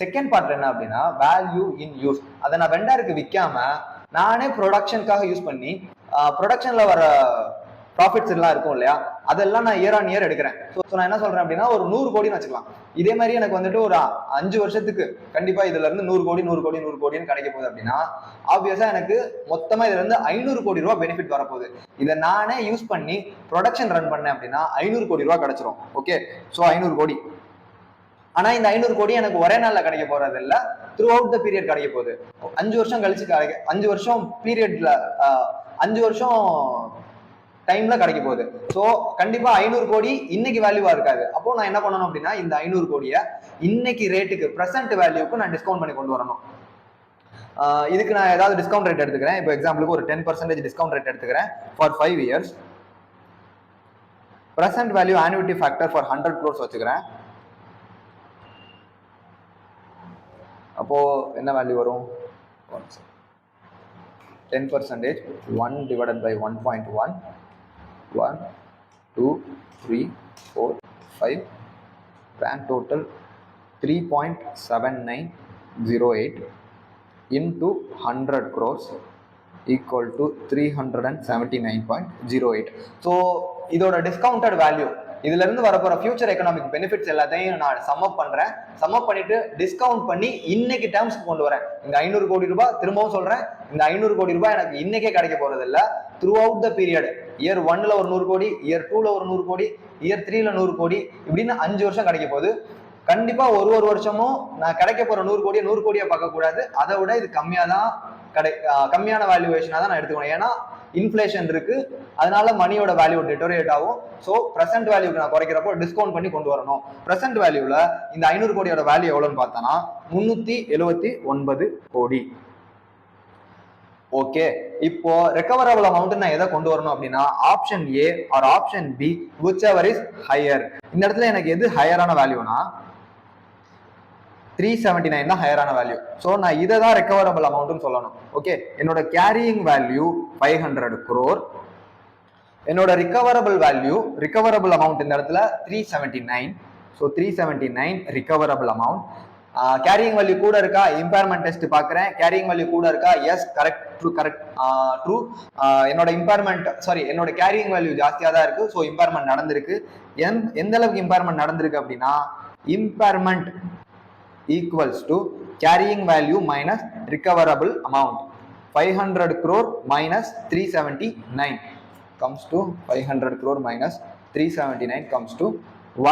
செகண்ட் பார்ட் என்ன அப்படின்னா வேல்யூ இன் யூஸ். அதை நான் வெண்டருக்கு விற்காம நானே ப்ரொடக்ஷனுக்காக யூஸ் பண்ணி ப்ரொடக்ஷன்ல வர ப்ராஃபிட்ஸ் எல்லாம் இருக்கும் இல்லையா, அதெல்லாம் நான் இயர் ஆன் இயர் எடுக்கிறேன். ஸோ நான் என்ன சொல்றேன் அப்படின்னா ஒரு 100 கோடின்னு வச்சுக்கலாம். இதே மாதிரி எனக்கு வந்துட்டு ஒரு 5 வருஷத்துக்கு கண்டிப்பா இதுல இருந்து 100 கோடி 100 கோடி 100 கோடின்னு கிடைக்க போகுது அப்படின்னா ஆப்வியஸா எனக்கு மொத்தமா இதுல இருந்து 500 கோடி ரூபாய் பெனிஃபிட் வரப்போகுது. இதை நானே யூஸ் பண்ணி ப்ரொடக்ஷன் ரன் பண்ணேன் அப்படின்னா 500 கோடி ரூபாய் கிடைச்சிரும். ஓகே, ஸோ 500 கோடி. ஆனா இந்த 500 கோடி எனக்கு ஒரே நாள்ல கிடைக்க போறது இல்ல, த்ரூ அவுட் த பீரியட் கிடைக்க போகுது. 5 வருஷம் கழிச்சு 5 வருஷம் பீரியட்ல 5 வருஷம் டைம்ல கிடைக்க போகுது. ஸோ கண்டிப்பா 500 கோடி இன்னைக்கு வேல்யூவா இருக்காது. அப்போ நான் என்ன பண்ணணும் அப்படின்னா இந்த 500 கோடியை இன்னைக்கு ரேட்டுக்கு பிரசன்ட் வேல்யூக்கு நான் டிஸ்கவுண்ட் பண்ணி கொண்டு வரணும். இதுக்கு நான் ஏதாவது டிஸ்கவுண்ட் ரேட் எடுத்துக்கிறேன். இப்போ எக்ஸாம்பிளுக்கு ஒரு 10% டிஸ்கவுண்ட் ரேட் எடுத்துக்கிறேன் for 5 years. Present value annuity factor for 100 crores வச்சுக்கிறேன். அப்போ என்ன வேல்யூ வரும்? 10% 1 divided by 1.1 1 2 3 4 5 grand total 3.7908 into 100 crores equal to 379.08. So இதோட டிஸ்கவுண்டட் வேல்யூ, இதுல இருந்து வரப்போற ஃபியூச்சர் எக்கனாமிக் பெனிஃபிட்ஸ் எல்லாத்தையும் நான் சம்மப் பண்றேன். சம்மப் பண்ணிட்டு டிஸ்கவுண்ட் பண்ணி இன்னைக்கு டேர்ம்ஸ்க்கு கொண்டு வரேன். இந்த 500 கோடி ரூபாய், திரும்பவும் சொல்றேன், இந்த 500 கோடி ரூபாய் எனக்கு இன்னைக்கே கிடைக்க போறது இல்ல, throughout the period. Year 1ல ஒரு 100 கோடி, இயர் 2ல ஒரு 100 கோடி, இயர் 3ல 100 கோடி, இப்படின்னு 5 வருஷம் கிடைக்க போகுது. கண்டிப்பா ஒரு வருஷமும் நான் கிடைக்க போற 100 கோடியை பார்க்க கூடாது. அதை விட இது கம்மியான வேல்யூவேஷனா தான் நான் எடுத்துக்கணும். ஏன்னா இன்ஃபிளேஷன் இருக்கு, அதனால மணியோட வேல்யூ டிட்டோரியேட் ஆகும். ஸோ பிரசன்ட் வேல்யூக்கு நான் குறைக்கிறப்போ டிஸ்கவுண்ட் பண்ணி கொண்டு வரணும். பிரசன்ட் வேல்யூல இந்த 500 கோடியோட வேல்யூ எவ்வளவுன்னு பார்த்தோன்னா 379 கோடி. ஓகே, இப்போ ரெக்கவரபிள் அமௌண்ட் நான் எதை கொண்டு வரணும் அப்படின்னா option A or option B, whichever is higher. இந்த இடத்துல எனக்கு எது ஹையரான வேல்யூனா 379 தான் ஹையரான வேல்யூ. ஸோ நான் இதை தான் ரெக்கவரபிள் அமௌண்ட்னு சொல்லணும். ஓகே, என்னோட கேரியிங் வேல்யூ 500 crore, என்னோட ரிகவரபிள் அமௌண்ட் இந்த இடத்துல 379. So 379 recoverable amount. Carrying value கூட இருக்கா, இம்பேர்மெண்ட் டெஸ்ட் பார்க்குறேன், கேரியிங் வேல்யூ கூட இருக்கா, எஸ் கரெக்ட் ட்ரூ. என்னோட கேரியிங் வேல்யூ ஜாஸ்தியாக தான் இருக்கு. ஸோ இம்பேர்மெண்ட் நடந்திருக்கு. எந்த அளவுக்கு இம்பேர்மெண்ட் நடந்திருக்கு அப்படின்னா impairment equals to carrying value minus recoverable amount. 500 crore minus 379 comes to 500 crore minus 379 comes to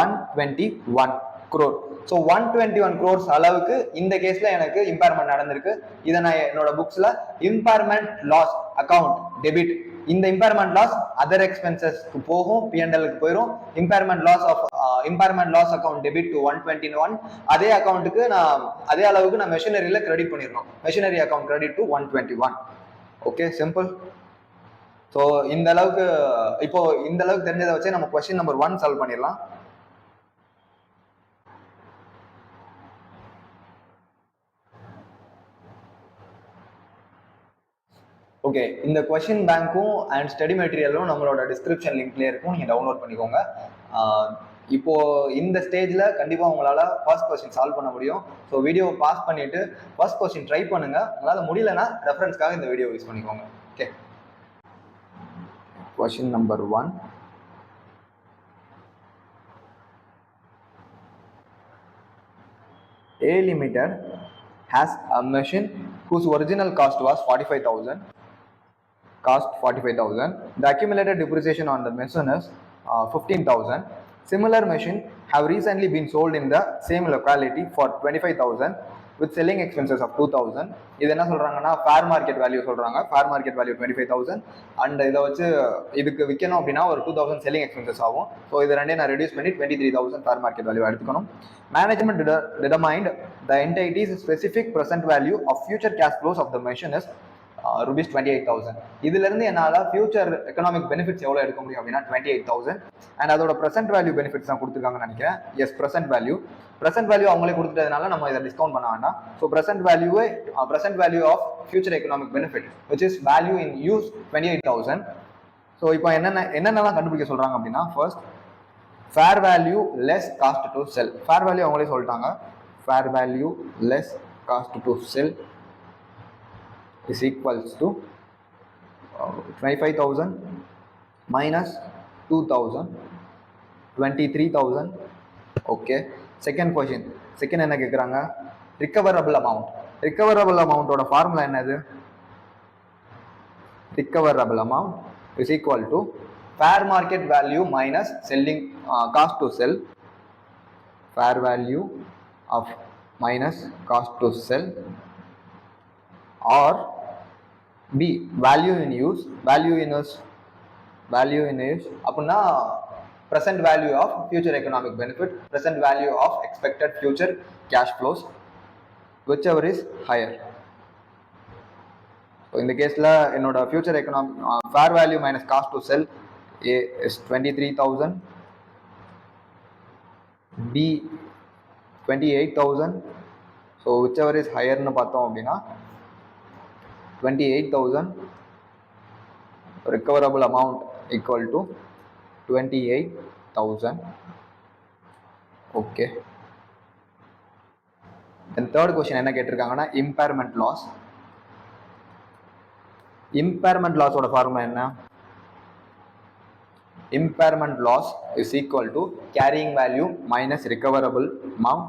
121 crore. So 121 crores அளவுக்கு இந்த கேஸ்ல எனக்கு இம்பேர்மெண்ட் நடந்திருக்கு. இதை நான் என்னோட புக்ஸ்ல இம்பேர்மெண்ட் லாஸ் அக்கவுண்ட் டெபிட், இந்த இம்பேர்மெண்ட் லாஸ் அதர் எக்ஸ்பென்சஸ்க்கு போகும், P&Lக்கு போயிடும். Impairment loss account debit to 121. அதே அக்கவுண்ட்டுக்கு அதே அளவுக்கு நான் மெஷினரியில கிரெடிட் பண்ணிடணும். Machinery account credit to 121. Okay, simple. So இந்த அளவுக்கு தெரிஞ்சதை வச்சு நம்ம கொஸ்டின் நம்பர் 1 சால்வ் பண்ணிடலாம். ஓகே, இந்த கொஷின் பேங்க்கும் அண்ட் ஸ்டடி மெட்டீரியலும் நம்மளோட டிஸ்கிரிப்ஷன் லிங்க்லேயே இருக்கும், நீங்கள் டவுன்லோட் பண்ணிக்கோங்க. இப்போ இந்த ஸ்டேஜில் கண்டிப்பாக உங்களால் ஃபர்ஸ்ட் கொஸ்டின் சால்வ் பண்ண முடியும். ஸோ வீடியோ பாஸ் பண்ணிட்டு ஃபர்ஸ்ட் கொஸ்டின் ட்ரை பண்ணுங்க. உங்களால் முடியலன்னா ரெஃபரன்ஸ்க்காக இந்த வீடியோ யூஸ் பண்ணிக்கோங்க. Okay, question number 1. A Limited has a machine whose original cost was 45,000. The accumulated depreciation on the machine is 15,000. Similar machine have recently been sold in the same locality for 25,000 with selling expenses of 2,000. இது என்ன சொல்றாங்கன்னா fair market value சொல்றாங்க. Fair market value 25,000 and இதை வச்சு இதுக்கு விற்கணும் அப்படின்னா ஒரு 2,000 செல்லிங் எக்ஸ்பென்சஸ் ஆகும். ஸோ இது ரெண்டையும் நான் ரெடியூஸ் பண்ணி 23,000 ஃபேர் மார்க்கெட் வேல்யூ எடுத்துக்கணும். Management determined the entity's specific present value of future cash flows of the machine is rupees 28,000. இதுல இருந்து என்னால ஃபியூச்சர் எக்கனாமிக் பெனிஃபிட்ஸ் எவ்வளவு எடுக்க முடியும் அப்படின்னா 28,000. அண்ட் அதோட பிரசன்ட் வேல்யூ பெனிஃபிட்ஸ் தான் கொடுத்துருக்காங்கன்னு நினைக்கிறேன். எஸ், பிரசன்ட் வேல்யூ அவங்களே கொடுத்துட்டதுனால நம்ம இதை டிஸ்கவுண்ட் பண்ண வேண்டாம். So present value of future economic benefit which is value in use 28,000. ஸோ இப்போ என்னென்னலாம் கண்டுபிடிக்க சொல்றாங்க அப்படின்னா, first fair value less cost to sell. Fair value அவங்களே சொல்லிட்டாங்க. Fair value less cost to sell is equals to 25,000 minus 2,000, 23,000. okay, second question. Second என்ன கேட்குறாங்க? ரிகவரபிள் அமௌண்டோட ஃபார்முலா என்னது? ரிகவரபிள் amount is equal to fair market value minus selling cost to sell. fair value of minus cost to sell, or B, value in use அப்படின்னா present value of future economic benefit, present value of expected future cash flows, whichever is higher. So in the கேஸ்ல என்னோட future economic fair value minus cost to sell A is 23,000, B 28,000. so whichever is higher னு பார்த்தோம் அப்படின்னா 28,000. recoverable amount equal to 28,000. okay, then third question என்ன கேட்டிருக்காங்கன்னா impairment loss ஓட formula என்ன? impairment loss is equal to carrying value minus recoverable amount.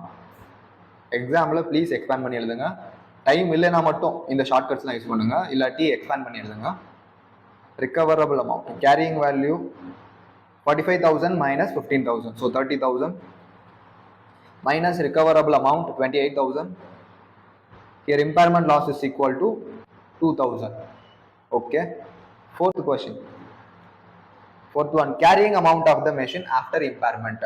Example please expand பண்ணி எழுதுங்க. Time இல்லைன்னா மட்டும் இந்த ஷார்ட்கட்ஸ்லாம் யூஸ் பண்ணுங்க, இல்லாட்டி எக்ஸ்பேண்ட் பண்ணி எழுதுங்க. ரிகவரபிள் amount carrying value 45,000 minus 15,000, so 30,000 minus recoverable amount 28,000. here impairment loss is equal to 2,000. okay, fourth one, carrying amount of the machine after impairment.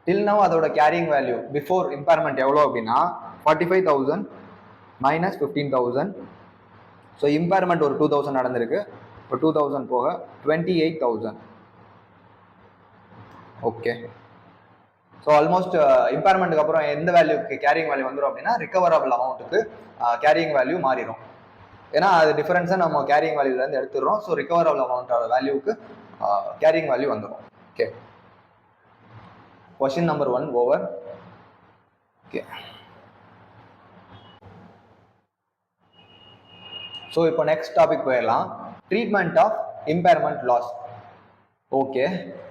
till now அதோட கேரிங் வேல்யூ பிஃபோர் இம்பேர்மெண்ட் எவ்வளோ அப்படின்னா 45,000 minus 15,000. So impairment ஒரு 2,000 நடந்திருக்கு. இப்போ 2,000 போக 28,000. Okay, so almost இம்பேர்மெண்ட்டுக்கு அப்புறம் எந்த வேல்யூக்கு carrying value வந்துடும் அப்படின்னா ரிகவரபிள் அமௌண்ட்டுக்கு கேரிங் வேல்யூ மாறிடும். ஏன்னா அது டிஃபரன்ஸை நம்ம கேரிங் வேல்யூலேருந்து எடுத்துடுறோம். ஸோ ரிகவரபிள் அமௌண்ட்டோட வேல்யூக்கு கேரிங் வேல்யூ வந்துடும். Okay, question number 1 over. okay, so இப்போ next topic போயிடலாம். treatment of impairment loss. Okay,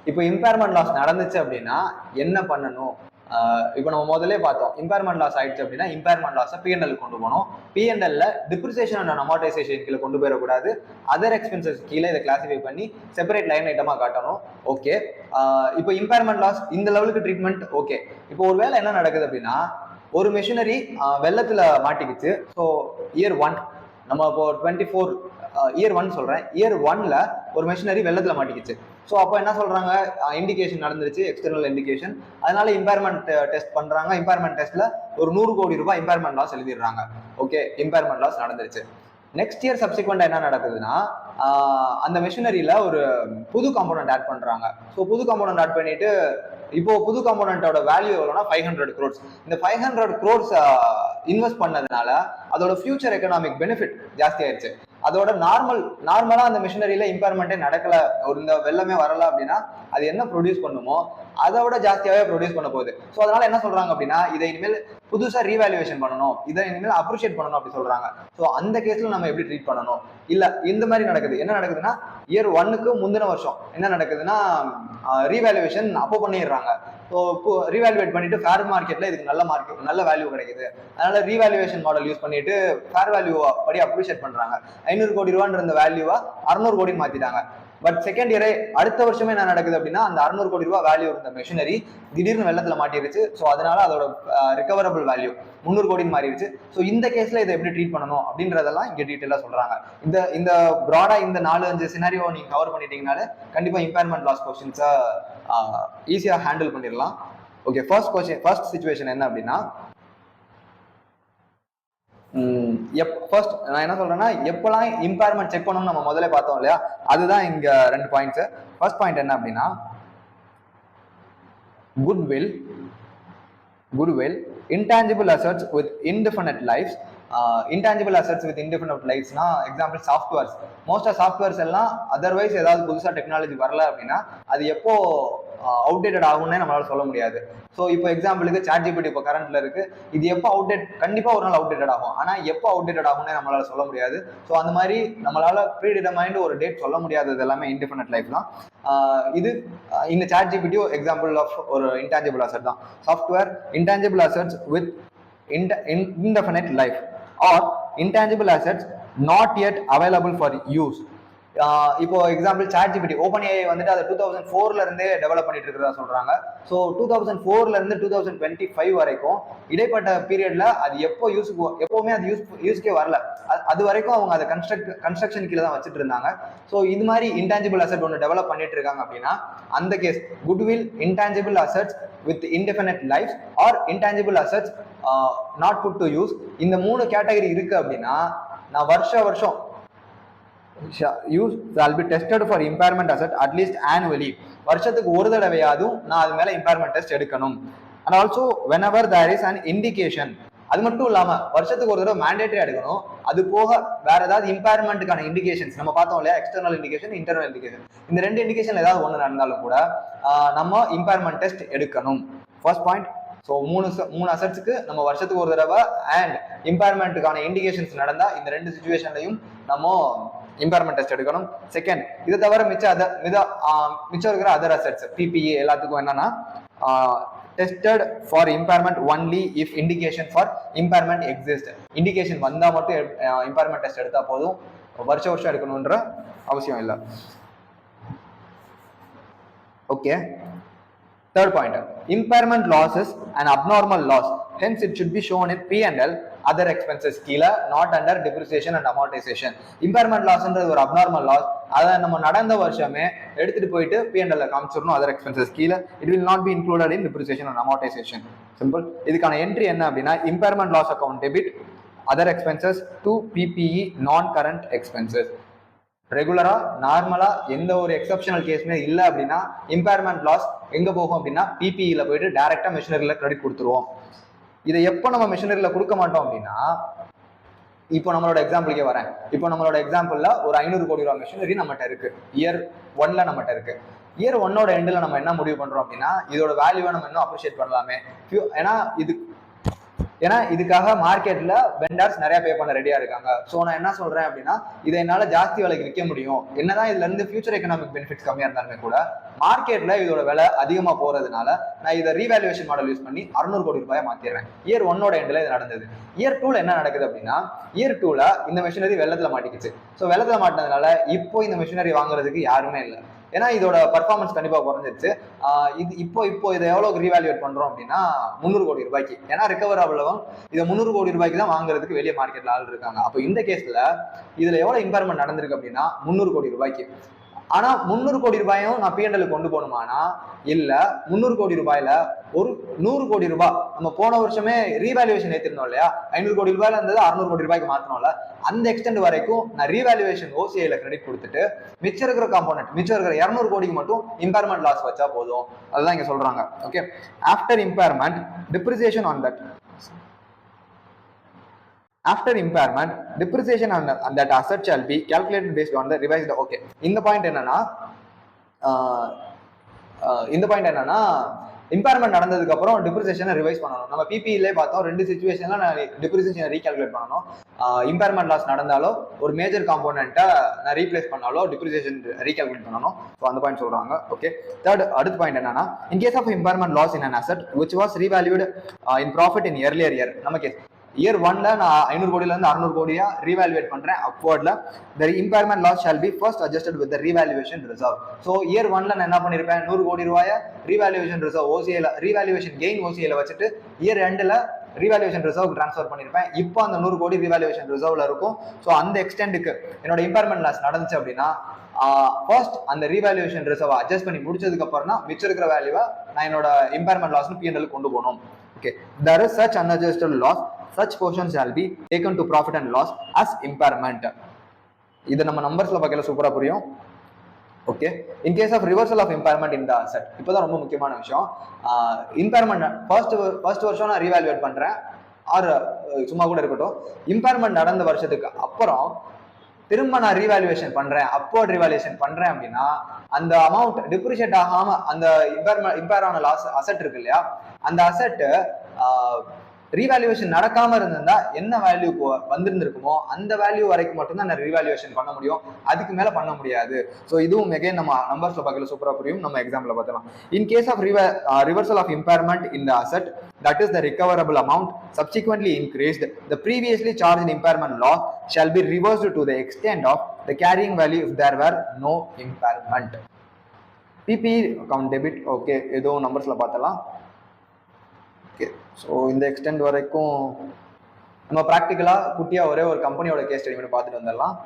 இப்போ இம்பேர்மெண்ட் லாஸ் நடந்துச்சு அப்படின்னா என்ன பண்ணணும்? இப்போ நம்ம முதல்ல பார்த்தோம், இம்பேர்மெண்ட் லாஸ் ஆயிடுச்சு அப்படின்னா இம்பேர்மெண்ட் லாஸை P&L கொண்டு போகணும். P&L டிப்ரிசியேஷன் அண்ட் அமார்டைசேஷன் கீழே கொண்டு போயிடக்கூடாது. அதர் எக்ஸ்பென்சஸ் கீழே இதை கிளாசிஃபை பண்ணி செப்பரேட் லைன் ஐட்டமாக காட்டணும். ஓகே, இப்போ இம்பேர்மெண்ட் லாஸ் இந்த லெவலுக்கு ட்ரீட்மெண்ட். ஓகே, இப்போ ஒரு வேலை என்ன நடக்குது அப்படின்னா, ஒரு மெஷினரி வெள்ளத்தில் மாட்டிக்கிச்சு. ஸோ இயர் 1 நம்ம இப்போ 24 இயர் 1 சொல்றேன். இயர் 1ல ஒரு மெஷினரி வெள்ளத்துல மாட்டிக்கிச்சு. ஸோ அப்போ என்ன சொல்றாங்க, இண்டிகேஷன் நடந்துருச்சு, எக்ஸ்டர்னல் இண்டிகேஷன். அதனால இம்பேர்மெண்ட் டெஸ்ட் பண்றாங்க. இம்பேர்மெண்ட் டெஸ்ட்ல ஒரு 100 கோடி ரூபாய் இம்பேர்மெண்ட் லாஸ் எழுதிடுறாங்க. ஓகே, இம்பேர்மெண்ட் லாஸ் நடந்துருச்சு. நெக்ஸ்ட் இயர் சப்சிக்வெண்டா என்ன நடக்குதுன்னா, அந்த மெஷினரியில ஒரு புது காம்போனன்ட் ஆட் பண்றாங்க. ஸோ புது காம்போனன்ட் ஆட் பண்ணிட்டு இப்போ புது காம்போனன்ட்டோட வேல்யூ எவ்வளோனா 500 crores. இந்த 500 crores இன்வெஸ்ட் பண்ணதுனால அதோட ஃபியூச்சர் எக்கனாமிக் பெனிஃபிட் ஜாஸ்தி ஆயிடுச்சு. அதோட நார்மலா அந்த மிஷினரியில இம்பேர்மெண்ட்டே நடக்கல, ஒரு இந்த வெள்ளமே வரல அப்படின்னா அது என்ன ப்ரொடியூஸ் பண்ணுமோ அதை விட ஜாஸ்தியாவே ப்ரொடியூஸ் பண்ண போகுது. ஸோ அதனால என்ன சொல்றாங்க அப்படின்னா இதை இனிமேல் புதுசா ரீவேல்யூவேஷன் பண்ணணும், இதை இனிமேல் அப்ரிஷியேட் பண்ணணும் அப்படி சொல்றாங்க. ஸோ அந்த கேஸ்ல நம்ம எப்படி ட்ரீட் பண்ணணும்? இல்ல இந்த மாதிரி நடக்குது. என்ன நடக்குதுன்னா இயர் 1க்கு முந்தின வருஷம் என்ன நடக்குதுன்னா ரீவேல்யூவேஷன் அப்போ பண்ணிடுறாங்க. ஸோ இப்போ ரீவேல்யூவேட் பண்ணிட்டு ஃபேர் மார்க்கெட்ல இதுக்கு நல்ல வேல்யூ கிடைக்குது, அதனால ரீவேல்யூவேஷன் மாடல் யூஸ் பண்ணிட்டு ஃபேர் வேல்யூ படி அப்ரிஷியேட் பண்றாங்க. 500 கோடி ரூபான்ற இந்த வேல்யூவா 600 கோடின்னு மாத்திட்டாங்க. பட் செகண்ட் இயரே அடுத்த வருஷமே என்ன நடக்குது அப்படின்னா அந்த 600 கோடி ரூபாய் வேல்யூ இருந்த மெஷினரி திடீர்னு வெள்ளத்துல மாட்டிருச்சு. ஸோ அதனால அதோட ரிகவரபிள் வேல்யூ 300 கோடின்னு மாறிடுச்சு. ஸோ இந்த கேஸ்ல இதை எப்படி ட்ரீட் பண்ணணும் அப்படின்றதெல்லாம் இங்க டீட்டெயிலா சொல்றாங்க. இந்த ப்ராடா இந்த 4-5 சினாரியோ நீங்க கவர் பண்ணிட்டீங்கனாலே கண்டிப்பா இம்பேர்மெண்ட் லாஸ் கொஸ்டின்ஸை ஈஸியா ஹேண்டில் பண்ணிடலாம். ஓகே, ஃபர்ஸ்ட் சிச்சுவேஷன் என்ன அப்படின்னா ஃபர்ஸ்ட் நான் என்ன சொல்றேன்னா எப்பெல்லாம் இம்பேர்மெண்ட் செக் பண்ணணும்னு நம்ம முதல்ல பார்த்தோம் இல்லையா, அதுதான் இங்க 2 பாயிண்ட்ஸ். ஃபர்ஸ்ட் பாயிண்ட் என்ன அப்படின்னா goodwill intangible assets with indefinite lives. Intangible assets with indefinite lives-னா எக்ஸாம்பிள் சாஃப்ட்வேர்ஸ். மோஸ்டா சாஃப்ட்வேர்ஸ் எல்லாம் அதர்வைஸ் ஏதாவது புதுசா டெக்னாலஜி வரல அப்படின்னா அது எப்போ அவுடேட்டட் ஆகும்னே நம்மளால சொல்ல முடியாது. ஸோ இப்போ எக்ஸாம்பிளுக்கு ChatGPT இப்போ கரண்ட்ல இருக்கு, இது எப்போ கண்டிப்பா ஒரு நாள் அவுடேட்டட் ஆகும், ஆனா எப்போ அவுடேட்டட் ஆகும்னே நம்மளால சொல்ல முடியாது. ஸோ அந்த மாதிரி நம்மளால ப்ரீடிட்டர்மைன்டு ஒரு டேட் சொல்ல முடியாதது எல்லாமே இன்டிஃபினிட் லைஃப் தான். இது இந்த ChatGPT எக்ஸாம்பிள் ஆஃப் ஒரு இன்டான்ஜிபிள் அசெட் தான். Software intangible assets with indefinite life or intangible assets not yet available for use. இப்போ எக்ஸாம்பிள் ChatGPT OpenAI வந்துட்டு அதை 2004ல இருந்தே டெவலப் பண்ணிட்டு இருக்கிறதா சொல்றாங்க. ஸோ 2004ல இருந்து 2025 வரைக்கும் இடைப்பட்ட பீரியட்ல அது எப்பவுமே அது யூஸ்க்கே வரல. அது வரைக்கும் அவங்க அதை கன்ஸ்ட்ரக்ஷன் கீழே தான் வச்சுட்டு இருந்தாங்க. ஸோ இது மாதிரி இன்டான்ஜிபிள் அசெட் ஒன்று டெவலப் பண்ணிட்டு இருக்காங்க அப்படின்னா அந்த case goodwill intangible assets with indefinite life or intangible assets not put to use, இந்த 3 கேட்டகரி இருக்கு அப்படின்னா நான் வருஷம் use shall be tested for impairment asset at least annually. வருஷத்துக்கு ஒரு தடவையாதும் நான் அது மேல இம்பேர்மெண்ட் டெஸ்ட் எடுக்கணும். and also whenever there is an indication. அது மட்டும் இல்லாம வருஷத்துக்கு ஒரு தடவை மேண்டேட்டரி எடுக்கணும். அது போக வேற ஏதாவது இம்பேர்மெண்ட்டுக்கான இண்டிகேஷன்ஸ் நம்ம பார்த்தோம் இல்லையா, எக்ஸ்டர்னல் இண்டிகேஷன், இன்டர்னல் இண்டிகேஷன், இந்த 2 இண்டிகேஷன் ஏதாவது ஒன்று நடந்தாலும் கூட நம்ம இம்பேர்மெண்ட் டெஸ்ட் எடுக்கணும். First point. ஸோ 3 அசெட்ஸுக்கு நம்ம வருஷத்துக்கு ஒரு தடவை அண்ட் இம்பேர்மெண்ட்டுக்கான இண்டிகேஷன்ஸ் நடந்தா இந்த 2 சிச்சுவேஷன்லையும் நம்ம இம்பேர்மெண்ட் டெஸ்ட் எடுக்கணும். செகண்ட், இதை தவிர மிச்சம் இருக்கிற அதர் அசெட்ஸ் PPE எல்லாத்துக்கும் என்னன்னா tested for impairment only if indication for impairment exist. Indication வந்தா மட்டும் இம்பேர்மெண்ட் டெஸ்ட் எடுத்தா போதும், வருஷம் எடுக்கணுன்ற அவசியம் இல்லை. Okay, third point, impairment loss is an abnormal loss, hence it should be shown in P&L other expenses கீழ, not under depreciation and amortization. impairment loss ன்றது ஒரு abnormal loss, அதை நம்ம நடந்த வருஷமே எடுத்துட்டு போயிட்டு P&L காமிச்சிடணும் other expenses கீழ. it will not be included in depreciation and amortization. simple. இதுக்கான என்ட்ரி என்ன அப்படின்னா impairment loss account debit other expenses to PPE non current expenses. ரெகுலரா நார்மலா எந்த ஒரு எக்ஸப்ஷனல் கேஸ்மே இல்லை அப்படின்னா இம்பேர்மெண்ட் லாஸ் எங்க போகும் அப்படின்னா PPEல போயிட்டு டைரக்டா மெஷினரியில கிரெடிட் கொடுத்துருவோம். இதை எப்போ நம்ம மெஷினரியில கொடுக்க மாட்டோம் அப்படின்னா, இப்போ நம்மளோட எக்ஸாம்பிளுக்கே வரேன். இப்போ நம்மளோட எக்ஸாம்பிள்ல ஒரு 500 கோடி ரூபாய் மெஷினரி நம்மகிட்ட இருக்கு, இயர் 1ல நம்மகிட்ட இருக்கு. இயர் 1ஓட எண்டில் நம்ம என்ன முடிவு பண்றோம் அப்படின்னா இதோட வேல்யூவை நம்ம இன்னும் அப்ரிஷியேட் பண்ணலாமே. ஏன்னா இதுக்காக மார்க்கெட்ல வெண்டர்ஸ் நிறைய பே பண்ண ரெடியா இருக்காங்க. ஸோ நான் என்ன சொல்றேன் அப்படின்னா இதை என்னால ஜாஸ்தி விலைக்கு விற்க முடியும். என்னதான் இதுல இருந்து ஃபியூச்சர் எக்கனாமிக் பெனிஃபிட்ஸ் கம்மியா இருந்தாலுமே கூட மார்க்கெட்ல இதோட விலை அதிகமா போறதுனால நான் இதை ரீவேல்யூவேஷன் மாடல் யூஸ் பண்ணி 600 கோடி ரூபாய் மாத்திடுறேன். இயர் 1ஓட எண்ட்ல இது நடந்தது. இயர் 2ல என்ன நடக்குது அப்படின்னா இயர் 2ல இந்த மெஷினரி வெள்ளத்துல மாட்டிக்கிச்சு. ஸோ வெள்ளத்துல மாட்டினதுனால இப்போ இந்த மெஷினரி வாங்குறதுக்கு யாருமே இல்லை. ஏன்னா இதோட பர்ஃபார்மன்ஸ் கண்டிப்பா குறைஞ்சிருச்சு. இப்போ இதை எவ்வளவு ரீவேல்யூட் பண்றோம் அப்படின்னா 300 கோடி ரூபாய்க்கு. ஏன்னா ரிகவரபிளும் இதை 300 கோடி ரூபாய்க்கு தான் வாங்குறதுக்கு வெளியே மார்க்கெட்ல ஆள் இருக்காங்க. அப்போ இந்த கேஸ்ல இதுல எவ்வளவு இம்பேர்மெண்ட் நடந்திருக்கு அப்படின்னா 300 கோடி ரூபாய்க்கு. ஆனா 300 கோடி ரூபாயும் நான் P&L கொண்டு போகணுமானா இல்ல 300 கோடி ரூபாயில ஒரு 100 கோடி ரூபாய் நம்ம போன வருஷமே ரீவேல்யூவேஷன் ஏத்திருந்தோம் இல்லையா, 500 கோடி ரூபாயில இருந்தது 600 கோடி ரூபாய்க்கு மாத்தணும்ல, அந்த எக்ஸ்டெண்ட் வரைக்கும் நான் ரீவேல்யூவேஷன் OCI கிரெடிட் கொடுத்துட்டு மிச்சம் இருக்கிற காம்போனன்ட் மிச்சம் இருக்கிற 200 கோடிக்கு மட்டும் இம்பேர்மெண்ட் லாஸ் வச்சா போதும். அதுதான் இங்க சொல்றாங்க. Okay, after impairment depreciation on that After impairment, depreciation on that asset shall be calculated based on the revised. Okay, இந்த பாயிண்ட் என்னன்னா இம்பேர்மெண்ட் நடந்ததுக்கு அப்புறம் டிப்ரிசியேஷனை ரிவைஸ் பண்ணணும். நம்ம பிபிஇலே பார்த்தோம், 2 சிச்சுவேஷன்ல நான் டிப்ரிசியேஷனை ரீகால்குலேட் பண்ணணும். இம்பேர்மெண்ட் லாஸ் நடந்தாலோ ஒரு மேஜர் காம்போனன்ட்டை நான் ரீப்ளேஸ் பண்ணாலோ டிப்ரிசியேஷன் ரீகால்குலேட் பண்ணணும். ஸோ அந்த பாயிண்ட் சொல்றாங்க. ஓகே, அடுத்த பாயிண்ட் என்னன்னா, in case of impairment loss in an asset which was revalued in profit in earlier year. நமக்கு இயர் 1ல நான் 500 கோடியில இருந்து 600 கோடியா ரீவாலுவேட் பண்றேன் அப்வர்ட்ல, the impairment loss shall be first adjusted with the revaluation reserve. So year 1ல நான் என்ன பண்ணிருப்பேன், 100 கோடி ரூபாய ரீவாலுவேஷன் ரிசர்வ் OCIல ரீவாலுவேஷன் கெயின் OCIல வச்சுட்டு இயர் 2ல ரீவாலுவேஷன் ரிசர்வ் ட்ரான்ஸ்ஃபர் பண்ணிருப்பேன். இப்போ அந்த 100 கோடி ரீவாலுவேஷன் ரிசர்வ்ல இருக்கும். ஸோ அந்த எக்ஸ்டெண்டுக்கு என்னோட இம்பேர்மெண்ட் லாஸ் நடந்துச்சு அப்படின்னா ஃபர்ஸ்ட் அந்த ரீவாலுவேஷன் ரிசர்வ் அட்ஜஸ்ட் பண்ணி முடிச்சதுக்கு அப்புறம் தான் மிச்சம் இருக்கிற வேல்யூவை நான் என்னோட இம்பேர்மெண்ட் லாஸ்னு P&L கொண்டு போகணும். Okay, there is such unadjusted loss, such portion shall be taken to profit and loss as impairment. இது நம்ம நம்பர்ஸ்ல பார்க்கல சூப்பரா புரியும். Okay, in case of reversal of impairment இந்த அசெட், இப்போதான் ரொம்ப முக்கியமான விஷயம். இம்பேர்மெண்ட் ஃபர்ஸ்ட் வருஷம் நான் ரீவாலுவேட் பண்றேன், ஆர் சும்மா கூட இருக்கட்டும், இம்பேர்மெண்ட் நடந்த வருஷத்துக்கு அப்புறம் திரும்ப நான் ரீவாலுவேஷன் பண்றேன், அப்வர்ட் ரீவாலுவேஷன் பண்றேன் அப்படின்னா அந்த அமௌண்ட் டிப்ரிஷியேட் ஆகாம அந்த இம்பேர் ஆன லாஸ் அசெட் இருக்கு இல்லையா, அந்த அசெட் ரீவாலுவேஷன் நடக்காம இருந்திருந்தா என்ன வேல்யூ வந்திருந்திருக்குமோ அந்த வேல்யூ வரைக்கும் மட்டும்தான் நான் ரீவாலுவேஷன் பண்ண முடியும், அதுக்கு மேல பண்ண முடியாது. ஸோ இதுவும் எகைன் நம்ம நம்பர்ஸ்ல பார்க்கல சூப்பரா புரியும். நம்ம எக்ஸாம்பிள் பார்த்தலாம். In case of reversal of impairment in the asset that is the recoverable amount subsequently increased, the previously charged impairment loss shall be reversed to the extent of the carrying value if there were no impairment. PPE account debit. Okay, ஏதோ நம்பர்ஸ்ல பார்த்தலாம். Okay, so இந்த extend வரைக்கும் நம்ம ப்ராக்டிக்கலா குட்டியா ஒரே ஒரு கம்பெனியோட case study மட்டும் பார்த்துட்டு வந்துடலாம்.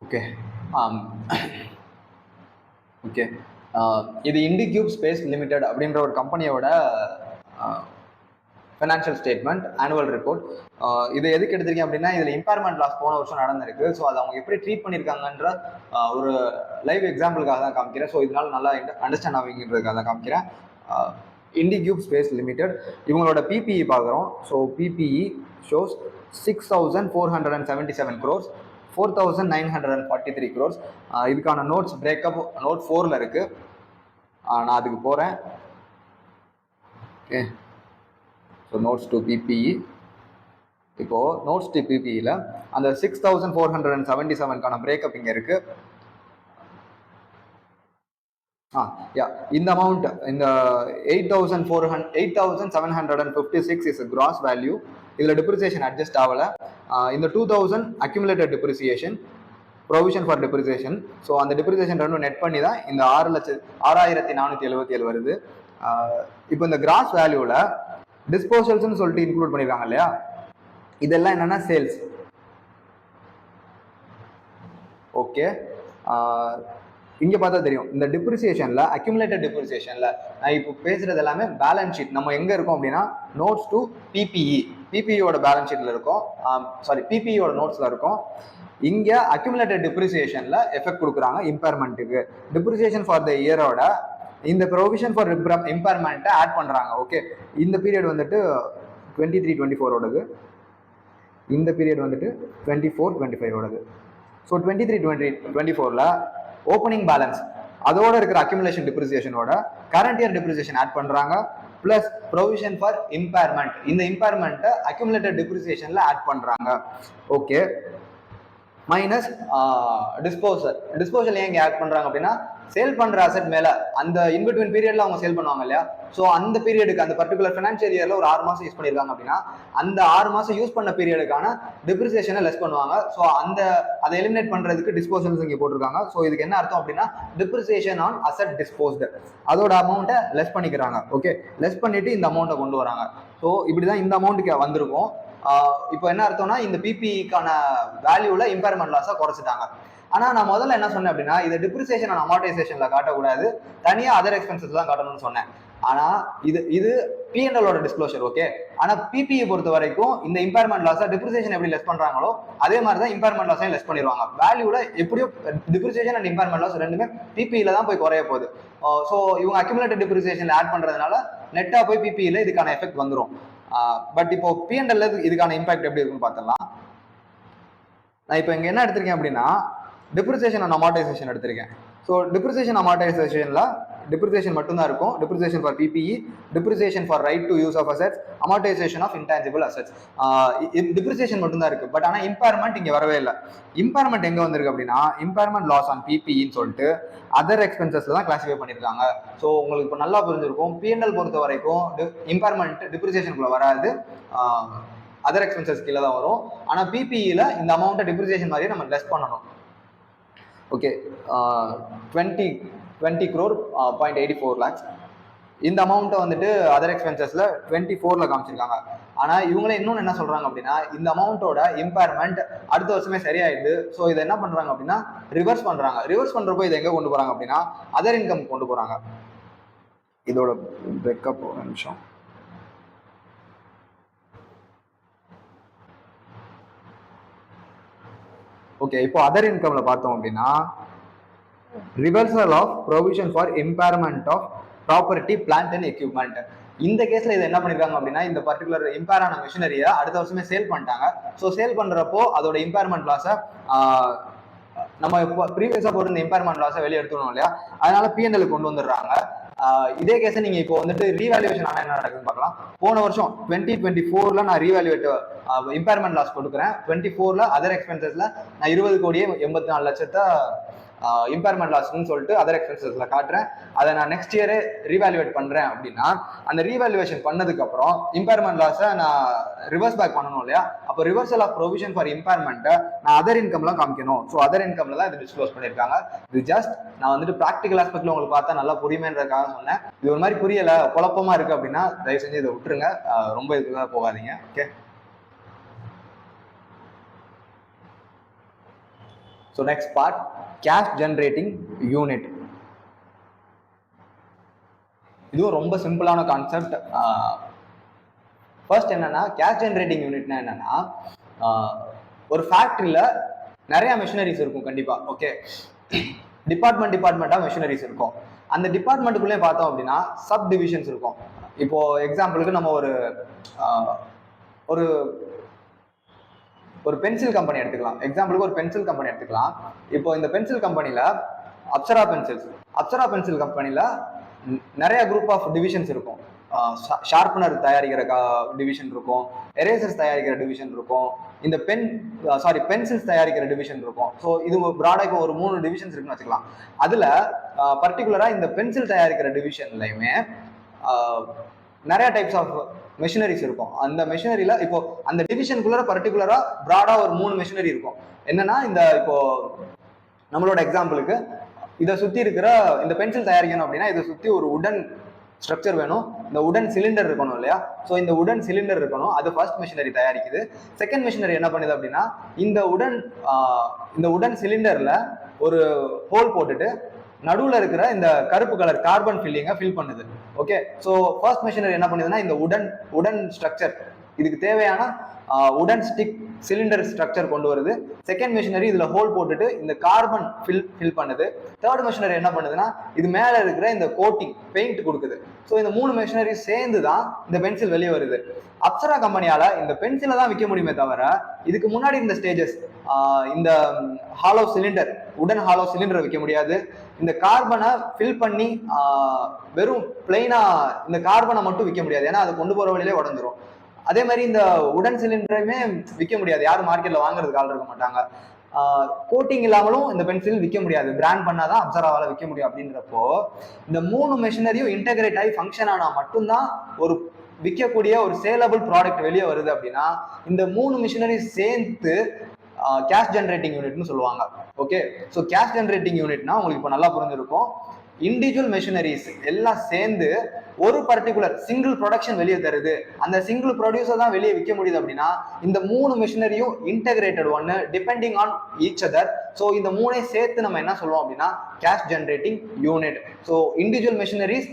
ஓகே, ஓகே, இது இண்டிக்யூப் ஸ்பேஸ் லிமிடெட் அப்படின்ற ஒரு கம்பெனியோட ஃபினான்ஷியல் ஸ்டேட்மெண்ட் ஆனுவல் ரிப்போர்ட். இது எதுக்கு எடுத்திருக்கேன் அப்படின்னா, இதில் இம்பேர்மெண்ட் லாஸ் போன வருஷம் நடந்திருக்கு. ஸோ அதை அவங்க எப்படி ட்ரீட் பண்ணியிருக்காங்கன்ற ஒரு லைவ் எக்ஸாம்பிளுக்காக தான் காமிக்கிறேன். ஸோ இதனால நல்லா அண்டர்ஸ்டாண்ட் ஆகுங்கிறதுக்காக தான் காமிக்கிறேன். இண்டிக்யூப் ஸ்பேஸ் லிமிடெட் இவங்களோட பிபிஇ பார்க்குறோம். So PPE shows 6,477 crores, 4,943 crores. இதுக்கான நோட்ஸ் பிரேக்கப் நோட் 4ல இருக்கு. நான் அதுக்கு போறேன். Okay, so notes to PPE. இப்போ நோட்ஸ் டு பிபிஇல அந்த 6,477க்கான பிரேக்கப் இங்க இருக்கு. இந்த அமௌண்ட் இந்த 8,756 இஸ் கிராஸ் வேல்யூ. இதுல டிப்ரிசியேஷன் அட்ஜஸ்ட் ஆகல. இந்த 2,000 accumulated depreciation, provision for depreciation. So அந்த டிப்ரிசியேஷன் ரெண்டும் நெட் பண்ணி தான் இந்த 6,477 வருது. இப்போ இந்த கிராஸ் வேல்யூல டிஸ்போசல்ஸ்னு சொல்லிட்டு இன்க்ளூட் பண்ணிருக்காங்க இல்லையா, இதெல்லாம் என்னன்னா சேல்ஸ். ஓகே, இங்க பார்த்தா தெரியும் இந்த டிப்ரிசியேஷன்ல அக்யூமுலேட்டட் டிப்ரிசியேஷன்ல நான் இப்போ பேசுறது எல்லாமே பேலன்ஸ் ஷீட். நம்ம எங்க இருக்கோம் அப்படின்னா நோட்ஸ் டு பிபிஇ, பிபிஇயோட பேலன்ஸ் ஷீட்ல இருக்கும், சாரி பிபிஇயோட நோட்ஸ்ல இருக்கும். இங்க அக்யூமுலேட்டட் டிப்ரிசியேஷன்ல எஃபெக்ட் கொடுக்குறாங்க இம்பேர்மெண்ட்டுக்கு. டிப்ரிசியேஷன் ஃபார் த இயரோட இந்த ப்ரொவிஷன் ஃபார் இம்பேர்மெண்ட்டை ஆட் பண்றாங்க. ஓகே, இந்த பீரியட் வந்துட்டு 23-24 ஓடது, இந்த பீரியட் வந்துட்டு 24-25 ஓடது. ஸோ 23-24ல ஓப்பனிங் பேலன்ஸ் அதோட இருக்கிற அக்யூமுலேஷன் டிப்ரிசியேஷனோட கரண்ட் இயர் டிப்ரிசியேஷன் ஆட் பண்றாங்க, பிளஸ் ப்ரொவிஷன் ஃபார் இம்பேர்மெண்ட், இந்த இம்பேர்மெண்ட்டை அக்யூமுலேட்டட் டிப்ரிசியேஷன்ல ஆட் பண்றாங்க. ஓகே, மைனஸ் டிஸ்போசல் ஏன் இங்கே ஆட் பண்றாங்க அப்படின்னா சேல் பண்ற அசெட் மேல அந்த இன்பிட்வீன் பீரியட்ல அவங்க சேல் பண்ணுவாங்க இல்லையா, ஸோ அந்த பீரியடுக்கு அந்த பர்டிகுலர் ஃபினான்ஷியல் இயர்ல ஒரு 6 மாசம் யூஸ் பண்ணிருக்காங்க அப்படின்னா அந்த 6 மாசம் யூஸ் பண்ண பீரியடுக்கான டிப்ரிசியேஷனை லெஸ் பண்ணுவாங்க. ஸோ அதை எலிமினேட் பண்றதுக்கு டிஸ்போசல்ஸ் இங்கே போட்டிருக்காங்க. ஸோ இதுக்கு என்ன அர்த்தம் அப்படின்னா டிப்ரிசியேஷன் ஆன் அசெட் டிஸ்போஸ்டு, அதோட அமௌண்ட்டை லெஸ் பண்ணிக்கிறாங்க. ஓகே, லெஸ் பண்ணிட்டு இந்த அமௌண்ட்டை கொண்டு வராங்க. ஸோ இப்படிதான் இந்த அமௌண்ட்டுக்கு வந்திருக்கும். இப்போ என்ன அர்த்தம்னா இந்த பிபிக்கான வேல்யூல இம்பேர்மெண்ட் லாஸை குறைச்சிட்டாங்க. ஆனா நான் முதல்ல என்ன சொன்னேன் அப்படின்னா இதை டிப்ரிசியேஷன் அண்ட் அமார்டைசேஷன்ல காட்டக்கூடாது, தனியா அதர் எக்ஸ்பென்சஸ் தான் காட்டணும்னு சொன்னேன். ஆனா இது P&L டிஸ்க்ளோஷர். ஓகே, ஆனா பிபிஐ பொறுத்த வரைக்கும் இந்த இம்பேர்மெண்ட் லாஸை டிப்ரிசியேஷன் எப்படி லெஸ் பண்றாங்களோ அதே மாதிரி தான் இம்பேர்மெண்ட் லாஸையும் லெஸ் பண்ணிடுவாங்க. வேல்யூல எப்படியோ டிப்ரிசியேஷன் அண்ட் இம்பேர்மெண்ட் லாஸ் ரெண்டுமே பிபிஐல தான் போய் குறைய போகுது. ஸோ இவங்க அக்யூமுலேட்டட் டிப்ரிசியேஷன் ஆட் பண்றதுனால நெட்டா போய் பிபிஐல இதுக்கான எஃபெக்ட் வந்துடும். பட் இப்போ P&L இதுக்கான இம்பாக்ட் எப்படி இருக்குன்னு பார்த்துடலாம். நான் இப்போ இங்க என்ன எடுத்திருக்கேன் அப்படின்னா டிப்ரிசியேஷன் அண்ட் அமார்டைசேஷன் எடுத்திருக்கேன். ஸோ டிப்ரிசியேஷன் அமார்டைசேஷன்ல டிப்ரிசியேஷன் மட்டும் தான் இருக்கும். Depreciation for PPE, depreciation for right to use of assets, amortisation of intangible assets. Depreciation மட்டும் தான் இருக்கு. பட் ஆனால் இம்பேர்மெண்ட் இங்கே வரவே இல்லை. இம்பேர்மெண்ட் எங்கே வந்திருக்கு அப்படின்னா இம்பேர்மெண்ட் லாஸ் ஆன் பிபிஇன்னு சொல்லிட்டு அதர் எக்ஸ்பென்சஸ்ல தான் கிளாசிஃபை பண்ணியிருக்காங்க. ஸோ உங்களுக்கு இப்போ நல்லா புரிஞ்சிருக்கும். P&L பொறுத்த வரைக்கும் இம்பேர்மெண்ட் டிப்ரிசியேஷனுக்குள்ள வராது, அதர் எக்ஸ்பென்சஸ் கீழே தான் வரும். ஆனால் பிபிஇல இந்த அமௌண்ட்டை டிப்ரிசியேஷன் மாதிரியே நம்ம லெஸ் பண்ணணும். ஓகே, 20 crore 0.84 lakhs இந்த அமௌண்ட்டை வந்துட்டு அதர் எக்ஸ்பென்சஸ்ல 24ல காமிச்சிருக்காங்க. ஆனா இவங்களே இன்னொன்று என்ன சொல்றாங்க அப்படின்னா இந்த அமௌண்ட்டோட இம்பேர்மெண்ட் அடுத்த வருஷமே சரியாயிடுது. ஸோ இதை என்ன பண்றாங்க அப்படின்னா ரிவர்ஸ் பண்றாங்க. ரிவர்ஸ் பண்றப்போ இதை எங்க கொண்டு போறாங்க அப்படின்னா அதர் இன்கம் கொண்டு போறாங்க. இதோட பிரேக்கப் ஒரு நிமிஷம். ஓகே, இப்போ அதர் இன்கம்ல பார்த்தோம் அப்படின்னா reversal of provision for impairment of property, plant and equipment. இந்த கேஸ்ல இதை என்ன பண்ணிருக்காங்க அப்படின்னா இந்த பர்டிகுலர் இம்பேரான மிஷினரியை அடுத்த வருஷமே சேல் பண்ணிட்டாங்க. ஸோ சேல் பண்றப்போ அதோட இம்பேர்மெண்ட் லாஸை நம்ம இப்போ ப்ரீவியஸா போட்டு இந்த இம்பேர்மெண்ட் லாஸை வெளியே எடுத்துக்கணும் இல்லையா, அதனால P&L கொண்டு வந்துடுறாங்க. இதே கேஸை நீங்க இப்போ வந்துட்டு ரீவேல்யூவேஷன் ஆனால் என்ன நடக்குதுன்னு பார்க்கலாம். போன வருஷம் 2024ல நான் ரீவேல்யூவேட் இம்பேர்மெண்ட் லாஸ் கொடுக்குறேன். 24ல அதர் எக்ஸ்பென்சஸ்ல நான் 20,84,00,000 இம்பேர்மெண்ட் லாஸ்ன்னு சொல்லிட்டு அதர் எக்ஸ்பென்சஸ்ல காட்டுறேன். அதை நான் நெக்ஸ்ட் இயரே ரீவேல்யூவேட் பண்றேன் அப்படின்னா அந்த ரீவேல்யூவேஷன் பண்ணதுக்கு அப்புறம் இம்பேர்மெண்ட் லாஸை நான் ரிவர்ஸ் பேக் பண்ணணும் இல்லையா, அப்போ ரிவர்சல் ஆஃப் ப்ரொவிஷன் ஃபார் இம்பேர்மெண்ட்டை நான் அதர் இன்கம்லாம் காமிக்கணும். ஸோ அதர் இன்கம்ல தான் இது டிஸ்க்ளோஸ் பண்ணியிருக்காங்க. இது ஜஸ்ட் நான் வந்துட்டு ப்ராக்டிகல் ஆஸ்பெக்ட்ல உங்களுக்கு பார்த்தா நல்லா புரியுமேன்றதுக்காக சொன்னேன். இது ஒரு மாதிரி புரியல, குழப்பமா இருக்கு அப்படின்னா தயவு செஞ்சு இதை விட்டுருங்க, ரொம்ப இதுக்காக போகாதீங்க. Okay, so next part, cash generating unit. இதுவும் ரொம்ப சிம்பிளான கான்செப்ட். ஃபர்ஸ்ட் என்னன்னா கேஷ் ஜென்ரேட்டிங் யூனிட்னா என்னன்னா ஒரு ஃபேக்டரியில நிறைய மிஷினரிஸ் இருக்கும் கண்டிப்பா. ஓகே, டிபார்ட்மெண்டா மிஷினரிஸ் இருக்கும். அந்த டிபார்ட்மெண்ட்டுக்குள்ளே பார்த்தோம் அப்படின்னா சப் டிவிஷன்ஸ் இருக்கும். இப்போ எக்ஸாம்பிளுக்கு நம்ம ஒரு ஒரு பென்சில் கம்பெனி எடுத்துக்கலாம். எக்ஸாம்பிளுக்கு ஒரு பென்சில் கம்பெனி எடுத்துக்கலாம். இப்போ இந்த பென்சில் கம்பெனில அப்சரா பென்சில் கம்பெனில நிறைய குரூப் ஆஃப் டிவிஷன்ஸ் இருக்கும். ஷார்ப்னர் தயாரிக்கிற டிவிஷன் இருக்கும், எரேசர்ஸ் தயாரிக்கிற டிவிஷன் இருக்கும், இந்த பென்சில்ஸ் தயாரிக்கிற டிவிஷன் இருக்கும். ஸோ இது ப்ராடா இப்போ ஒரு 3 டிவிஷன்ஸ் இருக்குன்னு வச்சுக்கலாம். அதுல பர்டிகுலரா இந்த பென்சில் தயாரிக்கிற டிவிஷன்லையுமே நிறைய டைப்ஸ் ஆஃப் மெஷினரிஸ் இருக்கும். அந்த மெஷினரியில இப்போ அந்த டிவிஷனுக்குள்ள பர்டிகுலரா ப்ராடா ஒரு 3 மெஷினரி இருக்கும். என்னன்னா இந்த இப்போ நம்மளோட எக்ஸாம்பிளுக்கு இதை சுத்தி இருக்கிற இந்த பென்சில் தயாரிக்கணும் அப்படின்னா இதை சுத்தி ஒரு உடன் ஸ்ட்ரக்சர் வேணும், இந்த உடன் சிலிண்டர் இருக்கணும் இல்லையா. ஸோ இந்த உடன் சிலிண்டர் இருக்கணும், அது ஃபர்ஸ்ட் மிஷினரி தயாரிக்குது. செகண்ட் மிஷினரி என்ன பண்ணுது அப்படின்னா இந்த உடன் சிலிண்டர்ல ஒரு ஹோல் போட்டுட்டு நடுவில் இருக்கிற இந்த கருப்பு கலர் கார்பன் ஃபில்லிங்கை ஃபில் பண்ணுது. ஓகே, ஸோ ஃபர்ஸ்ட் மிஷினரி என்ன பண்ணுதுன்னா இந்த உடன் ஸ்ட்ரக்சர், இதுக்கு தேவையான உடன் ஸ்டிக் சிலிண்டர் ஸ்ட்ரக்சர் கொண்டு வருது. செகண்ட் மிஷினரி இதுல ஹோல் போட்டுட்டு இந்த கார்பன் ஃபில் பண்ணுது. தேர்ட் மிஷினரி என்ன பண்ணுதுன்னா இது மேல இருக்கிற இந்த கோட்டிங் பெயிண்ட் கொடுக்குது. ஸோ இந்த 3 மிஷினரி சேர்ந்து தான் இந்த பென்சில் வெளியே வருது. அப்சரா கம்பெனியால இந்த பென்சிலை தான் விற்க முடியுமே தவிர இதுக்கு முன்னாடி இந்த ஸ்டேஜஸ் இந்த ஹாலோ சிலிண்டர், உடன் ஹாலோ சிலிண்டரை விற்க முடியாது. இந்த கார்பனை ஃபில் பண்ணி வெறும் பிளைனா இந்த கார்பனை மட்டும் விற்க முடியாது, ஏன்னா அதை கொண்டு போற வழியிலே உடஞ்சிரும். அதே மாதிரி இந்த உடன் சிலிண்டரையுமே விற்க முடியாது, யாரும் மார்க்கெட்ல வாங்குறதுக்கு ஆள் இருக்க மாட்டாங்க. கோட்டிங் இல்லாமலும் இந்த பென்சில் விற்க முடியாது, பிராண்ட் பண்ணாதான் அப்சராவால விற்க முடியும். அப்படின்றப்போ இந்த 3 மெஷினரியும் இன்டகிரேட் ஆகி ஃபங்க்ஷன் ஆனா மட்டும்தான் ஒரு விற்கக்கூடிய ஒரு சேலபிள் ப்ராடக்ட் வெளியே வருது. அப்படின்னா இந்த 3 மிஷினரி சேர்த்து கேஷ் ஜென்ரேட்டிங் யூனிட்னு சொல்லுவாங்க. ஓகே, ஸோ கேஷ் ஜென்ரேட்டிங் யூனிட்னா உங்களுக்கு இப்போ நல்லா புரிஞ்சிருக்கும். இண்டிவிஜுவல் மெஷினரிஸ் எல்லாம் சேர்ந்து ஒரு பர்டிகுலர் சிங்கிள் ப்ரொடக்ஷன் வெளியே தருது, அந்த சிங்கிள் ப்ரொடியூசர் தான் வெளியே விற்க முடியுது. அப்படின்னா இந்த 3 மெஷினரியும் இன்டகிரேட்டட் ஒன்னு, depending on each other. So இந்த 3ஐ சேர்த்து நம்ம என்ன சொல்லுவோம் அப்படின்னா cash generating unit. So individual machineries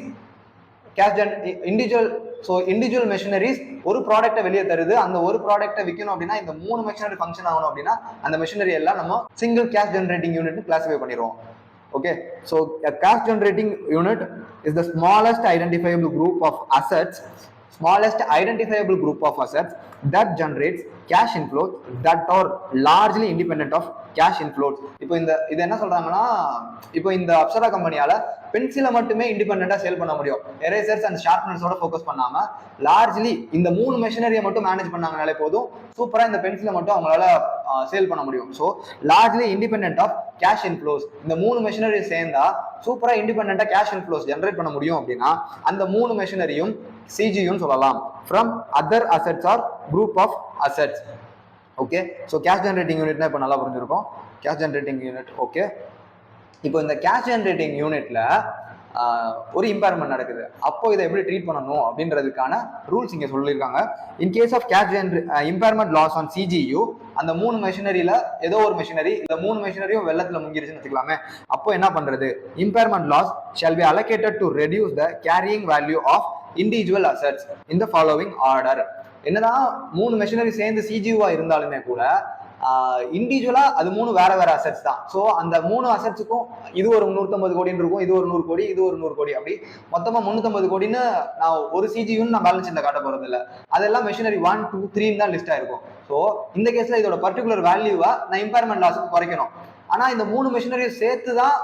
individual machineries ஒரு ப்ராடக்ட்டை வெளியே தருது, அந்த ஒரு ப்ராடக்ட்டை விற்கணும் அப்படின்னா இந்த 3 மெஷினரி ஃபங்க்ஷன் ஆகணும். அப்படின்னா அந்த மெஷினரி எல்லாம் நம்ம single cash generating unit classify பண்ணிடுவோம். Okay, so a cash generating unit is the smallest identifiable group of assets that generates cash inflows that are largely independent of cash inflows. இப்போ இது என்ன சொல்றாங்கன்னா, இப்போ இந்த அப்சரா கம்பெனியால பென்சிலை மட்டுமே இண்டிபெண்டா சேல் பண்ண முடியும், எரேசர்ஸ் அண்ட் ஷார்ப்னர்ஸோட ஃபோக்கஸ் பண்ணாம லார்ஜ்லி இந்த 3 மெஷினரியை மட்டும் மேனேஜ் பண்ணாங்கனாலே போதும், சூப்பரா இந்த பென்சிலை மட்டும் அவங்களால சேல் பண்ண முடியும். So largely independent of cash inflows. இந்த 3 மெஷினரி சேர்ந்தா சூப்பரா இண்டிபெண்டா கேஷ் இன்ஃப்ளோஸ் ஜென்ரேட் பண்ண முடியும். அப்படின்னா அந்த 3 மெஷினரியும் சிஜியும் சொல்லலாம், from other assets or group of assets. Okay, so cash generating யூனிட்னா இப்போ நல்லா புரிஞ்சிருக்கும். Cash generating unit. ஓகே, இப்போ இந்த கேஷ் ஜென்ரேட்டிங் யூனிட்ல ஒரு இம்பேர்மெண்ட் நடக்குது, அப்போ இதை எப்படி ட்ரீட் பண்ணணும் அப்படின்றதுக்கான ரூல்ஸ் இங்க சொல்லியிருக்காங்க. In case of cash impairment loss on CGU, அந்த 3 மெஷினரியில ஏதோ ஒரு மெஷினரி, இந்த 3 மெஷினரியும் வெள்ளத்துல முங்கிருச்சுன்னு வச்சுக்கலாமே, அப்போ என்ன பண்றது? Impairment loss shall be allocated to reduce the carrying value of individual assets in the following order. என்னதான் 3 மெஷினரி சேர்ந்து சிஜியூவா இருந்தாலுமே கூட இண்டிவிஜுவலா அது 3 வேற வேற அசெட்ஸ் தான். ஸோ அந்த 3 அசெட்ஸுக்கும் இது ஒரு 150 கோடின்னு இருக்கும், இது ஒரு 100 கோடி, இது ஒரு 100 கோடி, அப்படி மொத்தமா 350 கோடின்னு நான் ஒரு சிஜியூன்னு நான் பேலன்ஸ் ஷீட்ல காட்ட போறது இல்லை, அதெல்லாம் மெஷினரி 1, 2, 3 தான் லிஸ்ட் ஆயிருக்கும். ஸோ இந்த கேஸ்ல இதோட பர்டிகுலர் வேல்யூவா நான் இம்பேர்மெண்ட் லாஸுக்கு குறைக்கணும். ஆனா இந்த 3 மெஷினரியும் சேர்த்து தான்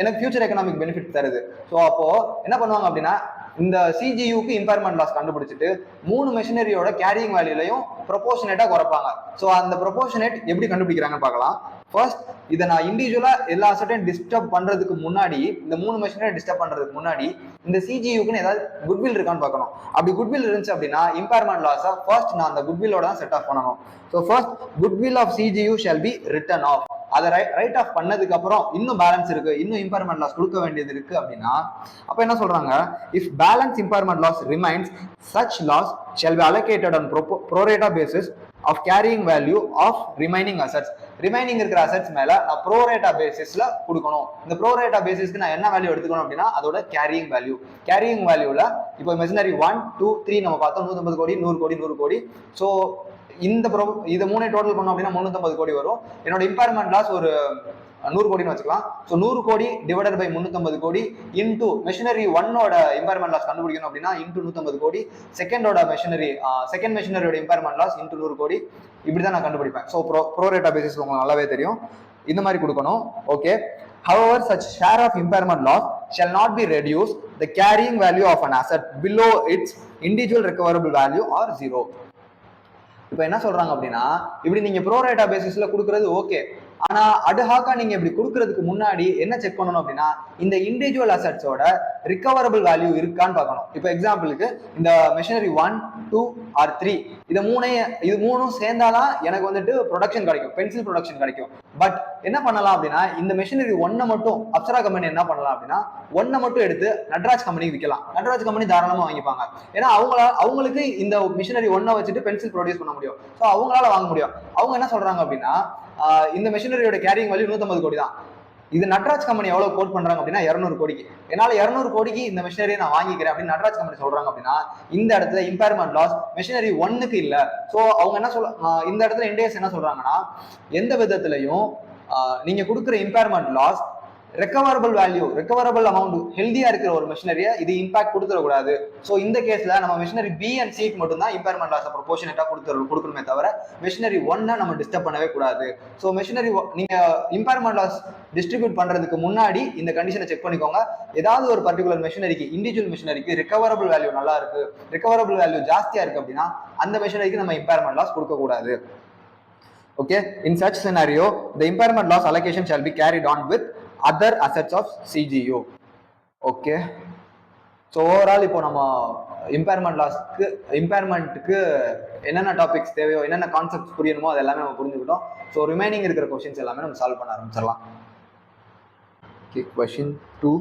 எனக்கு ஃபியூச்சர் எக்கனாமிக் பெனிஃபிட் தருது. ஸோ அப்போ என்ன பண்ணுவாங்க அப்படின்னா, இந்த சிஜியூக்கு இம்பேர்மெண்ட் லாஸ் கண்டுபிடிச்சிட்டு 3 மெஷினரியோட கேரியிங் வேல்யூலையும் ப்ரொபோர்ஷனேட்டா குறைப்பாங்க. ஸோ அந்த ப்ரொபோர்ஷனேட் எப்படி கண்டுபிடிக்கிறாங்கன்னு பார்க்கலாம். ஃபர்ஸ்ட், இதை நான் இண்டிவிஜுவலா எல்லா அசட்டையும் டிஸ்டர்ப் பண்றதுக்கு முன்னாடி, இந்த 3 மெஷினரி டிஸ்டர்ப் பண்றதுக்கு முன்னாடி இந்த சிஜியூக்குன்னு ஏதாவது குட்வில் இருக்கான்னு பார்க்கணும். அப்படி குட்வில் இருந்துச்சு அப்படின்னா இம்பேர்மெண்ட் லாஸை ஃபர்ஸ்ட் நான் அந்த குட்வில்லோட தான் செட் ஆஃப் பண்ணணும். So first, goodwill of CGU shall be written off. அதை ரைட் ஆஃப் பண்ணதுக்கு அப்புறம் இன்னும் பேலன்ஸ் இருக்கு, இன்னும் இம்பேர்மெண்ட் லாஸ் கொடுக்க வேண்டியது இருக்கு அப்படின்னா அப்ப என்ன சொல்றாங்க, if balance impairment loss remains such loss shall be allocated on pro rata basis of carrying value of remaining assets. Remaining இருக்கிற அசெட்ஸ் மேல நான் ப்ரோரேட்டா பேசிஸ்ல கொடுக்கணும். இந்த ப்ரோரேட்டா பேசிஸ்க்கு நான் என்ன வேல்யூ எடுத்துக்கணும் அப்படின்னா அதோட கேரியிங் வேல்யூ. கேரியிங் வேல்யூல இப்போ மெஷினரி 1, 2, 3 நம்ம பார்த்தோம், 150 கோடி, 100 கோடி, 100 கோடி. ஸோ இது 3 டோட்டல் பண்ணோம் அப்படின்னா 350 கோடி வரும். என்னோட இம்பேர்மெண்ட் லாஸ் ஒரு 100 கோடின்னு வச்சுக்கலாம். ஸோ 100 கோடி டிவைடட் பை 350 கோடி இன்டூ மெஷினரி 1ஓட இம்பேர்மெண்ட் லாஸ் கண்டுபிடிக்கணும் அப்படின்னா இன்டூ 150 கோடி, செகண்ட் மெஷினரியோட இம்பேர்மெண்ட் லாஸ் இன்டூ 100 கோடி, இப்படிதான் நான் கண்டுபிடிப்பேன். ஸோ ப்ரோரேட்டா பேசிஸ் உங்களுக்கு நல்லாவே தெரியும், இந்த மாதிரி கொடுக்கணும். Okay, however such share of impairment loss shall not be reduced the carrying value of an asset below its individual recoverable value or 0. இப்போ என்ன சொல்றாங்க அப்படின்னா, இப்படி நீங்க ப்ரோரேட்டா பேசிஸ்ல கொடுக்கறது ஓகே, ஆனா அடுஹாக்கா நீங்க இப்படி கொடுக்கறதுக்கு முன்னாடி என்ன செக் பண்ணணும் அப்படின்னா இந்த இண்டிவிஜுவல் அசெட்ஸோட ரிகவரபிள் வேல்யூ இருக்கான்னு பார்க்கணும். இப்போ எக்ஸாம்பிளுக்கு இந்த மெஷினரி 1, 2 ஆர் 3 இது மூணும் சேர்ந்தாதான் எனக்கு வந்துட்டு ப்ரொடக்ஷன் கிடைக்கும், பென்சில் ப்ரொடக்ஷன் கிடைக்கும். பட் என்ன பண்ணலாம் அப்படின்னா இந்த மெஷினரி 1 மட்டும் அப்சரா கம்பெனி என்ன பண்ணலாம் அப்படின்னா 1 மட்டும் எடுத்து நட்ராஜ் கம்பெனிக்கு விற்கலாம். நட்ராஜ் கம்பெனி தாராளமா வாங்கிப்பாங்க, ஏன்னா அவங்களுக்கு இந்த மிஷினரி 1 வச்சுட்டு பென்சில் ப்ரொடியூஸ் பண்ண முடியும். ஸோ அவங்களால வாங்க முடியும். அவங்க என்ன சொல்றாங்க அப்படின்னா இந்த மெஷினரியோட கேரியிங் வேல்யூ 150 கோடி தான். இது நட்ராஜ் கம்பெனி எவ்வளவு கோட் பண்றாங்க அப்படின்னா 200 கோடிக்கு. என்னால 200 கோடிக்கு இந்த மெஷினரியை நான் வாங்கிக்கிறேன் அப்படின்னு நட்ராஜ் கம்பெனி சொல்றாங்க அப்படின்னா இந்த இடத்துல இம்பேர்மெண்ட் லாஸ் மெஷினரி 1க்கு இல்ல. ஸோ அவங்க என்ன இந்த இடத்துல இண்டேஸ் என்ன சொல்றாங்கன்னா எந்த விதத்திலையும் நீங்க கொடுக்குற இம்பேர்மெண்ட் லாஸ் ரெக்கவரபிள் அமௌண்ட் ஹெல்தியா இருக்கிற ஒரு மெஷினரியை இது இம்பாக்ட் கொடுத்துடக்கூடாது. ஸோ இந்த கேஸ்ல நம்ம மெஷினரி பி அண்ட் சிக்கு மட்டும் தான் இம்பேர்மெண்ட் லாஸ் ப்ரொபோர்ஷனேட்டா கொடுக்கணுமே தவிர மெஷினரி 1 நம்ம டிஸ்டர்ப் பண்ணவே கூடாது. ஸோ மெஷினரி நீங்க இம்பேர்மெண்ட் லாஸ் டிஸ்ட்ரிபியூட் பண்றதுக்கு முன்னாடி இந்த கண்டிஷனை செக் பண்ணிக்கோங்க. ஏதாவது ஒரு பர்டிகுலர் மெஷினரிக்கு, இண்டிவிஜுவல் மெஷினரிக்கு ரிகவரபிள் வேல்யூ நல்லா இருக்கு, ரிகவரபிள் வேல்யூ ஜாஸ்தியா இருக்கு அப்படின்னா அந்த மெஷினரிக்கு நம்ம இம்பேர்மெண்ட் லாஸ் கொடுக்க கூடாது. Okay, in such scenario the impairment loss allocation shall be carried on with other assets of CGU. Okay, so overall இப்போ நம்ம இம்பேர்மெண்ட்டுக்கு என்னென்ன டாபிக்ஸ் தேவையோ என்னென்ன கான்செப்ட்ஸ் புரியணுமோ அது எல்லாமே நம்ம புரிஞ்சுக்கிட்டோம். ஸோ ரிமைனிங் இருக்கிற கொஸ்டின்ஸ் எல்லாமே நம்ம சால்வ் பண்ண ஆரம்பிச்சிடலாம். ஓகே, கொஸ்டின் 2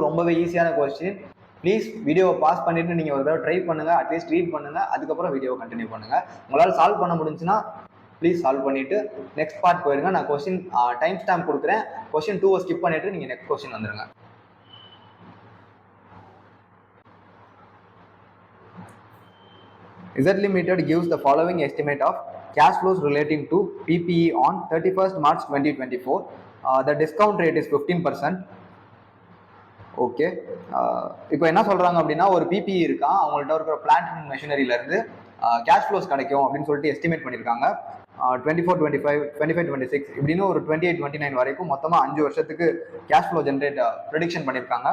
ரொம்பவே ஈஸியான கொஸ்டின். ப்ளீஸ் வீடியோவை பாஸ் பண்ணிட்டு நீங்கள் ஒரு தடவை ட்ரை பண்ணுங்கள், அட்லீஸ்ட் ரீட் பண்ணுங்கள், அதுக்கப்புறம் வீடியோவை கண்டினியூ பண்ணுங்கள். உங்களால் சால்வ் பண்ண முடிஞ்சுன்னா ப்ளீஸ் சால்வ் பண்ணிட்டு நெக்ஸ்ட் பார்ட் போயிருங்க. நான் கொஸ்டின் டைம் ஸ்டாம்ப் கொடுக்குறேன். கொஸ்டின் 2 ஸ்கிப் பண்ணிட்டு நீங்கள் நெக்ஸ்ட் கொஸ்டின் வந்துருங்க. Z Limited gives the following estimate of cash flows relating to PPE on 31st March 2024. The discount rate is 15%. Okay, இப்போ என்ன சொல்றாங்க அப்படின்னா, ஒரு பிபிஇ இருக்கான், அவங்கள்ட்ட இருக்கிற பிளான்ட் அண்ட் மெஷினரியில இருந்து கேஷ் ஃப்ளோஸ் கிடைக்கும் அப்படின்னு சொல்லிட்டு எஸ்டிமேட் பண்ணியிருக்காங்க. 24, 25, 25, 26 இப்படின்னு ஒரு 28, 29 வரைக்கும் மொத்தமாக 5 வருஷத்துக்கு கேஷ் ஃப்ளோ ஜென்ரேட் ப்ரெடிக்ஷன் பண்ணியிருக்காங்க.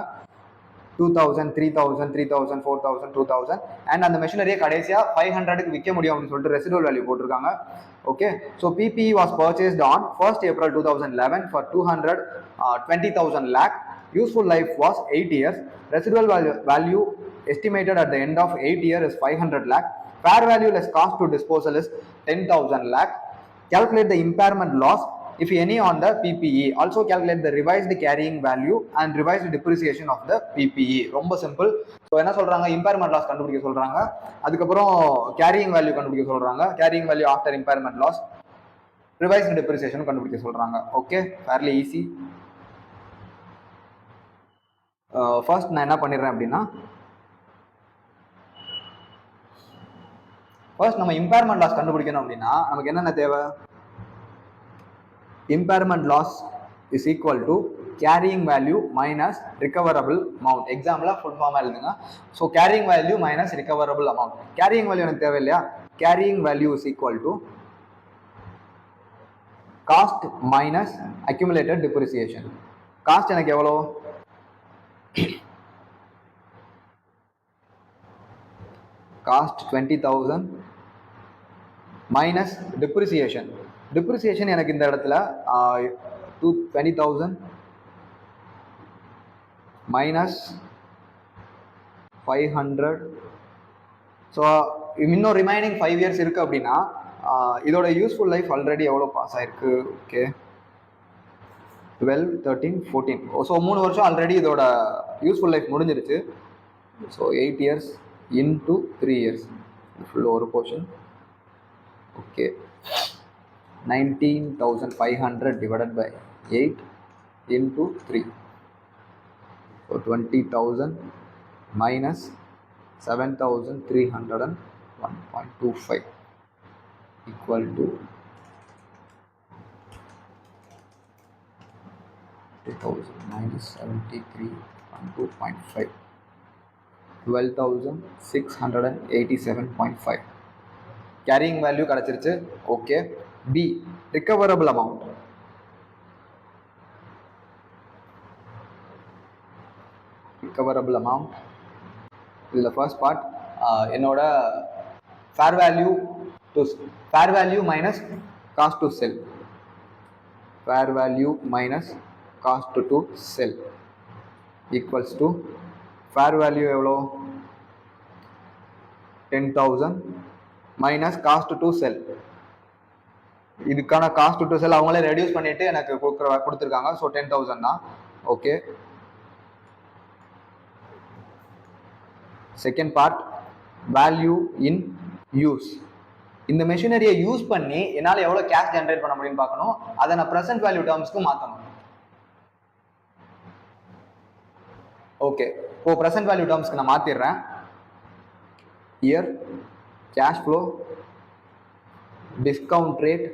2000, 3000, 3000, 4000, 2000 அண்ட் அந்த மெஷினரியை கடைசியாக 500க்கு விற்க முடியும் அப்படின்னு சொல்லிட்டு ரெசிடுவல் வேல்யூ போட்டிருக்காங்க. Okay, so PPE was purchased on 1st April 2011 for 220,000 lakh. Useful life was 8 years. Residual value estimated at the end of 8 years is 500 lakh. Fair value less cost to disposal is 10,000 lakh. Calculate the impairment loss if any on the PPE. Also calculate the revised carrying value and revised depreciation of the PPE. ரொம்ப simple. So என்ன சொல்றாங்க, impairment loss கண்டுபிடிக்க சொல்றாங்க, அதுக்கப்புறம் carrying value கண்டுபிடிக்க சொல்றாங்க, carrying value after impairment loss, revised depreciation கண்டுபிடிக்க சொல்றாங்க. Okay, fairly easy. ஃபர்ஸ்ட் நான் என்ன பண்ணிடுறேன் அப்படின்னா, ஃபர்ஸ்ட் நம்ம இம்பேர்மெண்ட் லாஸ் கண்டுபிடிக்கணும் அப்படின்னா நமக்கு என்னென்ன தேவை? Impairment loss is equal to carrying value minus recoverable amount. எக்ஸாம்பிளா ஃபுல் ஃபார்மா எழுதுங்க. So carrying value minus recoverable amount. Carrying value எனக்கு தேவை இல்லையா? Carrying value is equal to cost minus accumulated depreciation. Cost எனக்கு எவ்வளோ? Cost 20,000 minus depreciation. டிப்ரிசியேஷன் எனக்கு இந்த இடத்துல 20,000 மைனஸ் 500. ஸோ இன்னும் ரிமைனிங் 5 இயர்ஸ் இருக்கு அப்படின்னா இதோட யூஸ்ஃபுல் லைஃப் ஆல்ரெடி எவ்வளோ பாஸ் ஆயிருக்கு? ஓகே, 12, 13, 14. ஸோ 3 வருஷம் ஆல்ரெடி இதோட யூஸ்ஃபுல் லைஃப் முடிஞ்சிருச்சு. So 8 years into 3 years full ஒரு portion. Okay, 19,500 divided by 8 into 3. So 20,000 minus 7,301.25 equal to 20,000 minus 73.2.5, 12,687.5. Carrying value கிடைச்சிருச்சு. Okay, B recoverable amount. Recoverable amount இதில் first part என்னோட fair value minus cost to sell. Fair value minus cost to sell equals to fair value எவ்வளோ? 10,000 minus cost to செல். இதுக்கான cost to செல் அவங்களே reduce பண்ணிட்டு எனக்கு கொடுத்துருக்காங்க. So 10,000 தான். Okay, second part value in use. இந்த மெஷினரியை use பண்ணி என்னால் எவ்வளோ கேஷ் ஜென்ரேட் பண்ண முடியும்னு பார்க்கணும். அதை நான் ப்ரெசென்ட் வேல்யூ டேர்ம்ஸ்க்கு மாற்றணும். ஓகே, இப்போ ப்ரெசென்ட் வேல்யூ டேர்ம்ஸ்க்கு நான் மாற்றிடுறேன். Year cash flow, discount rate,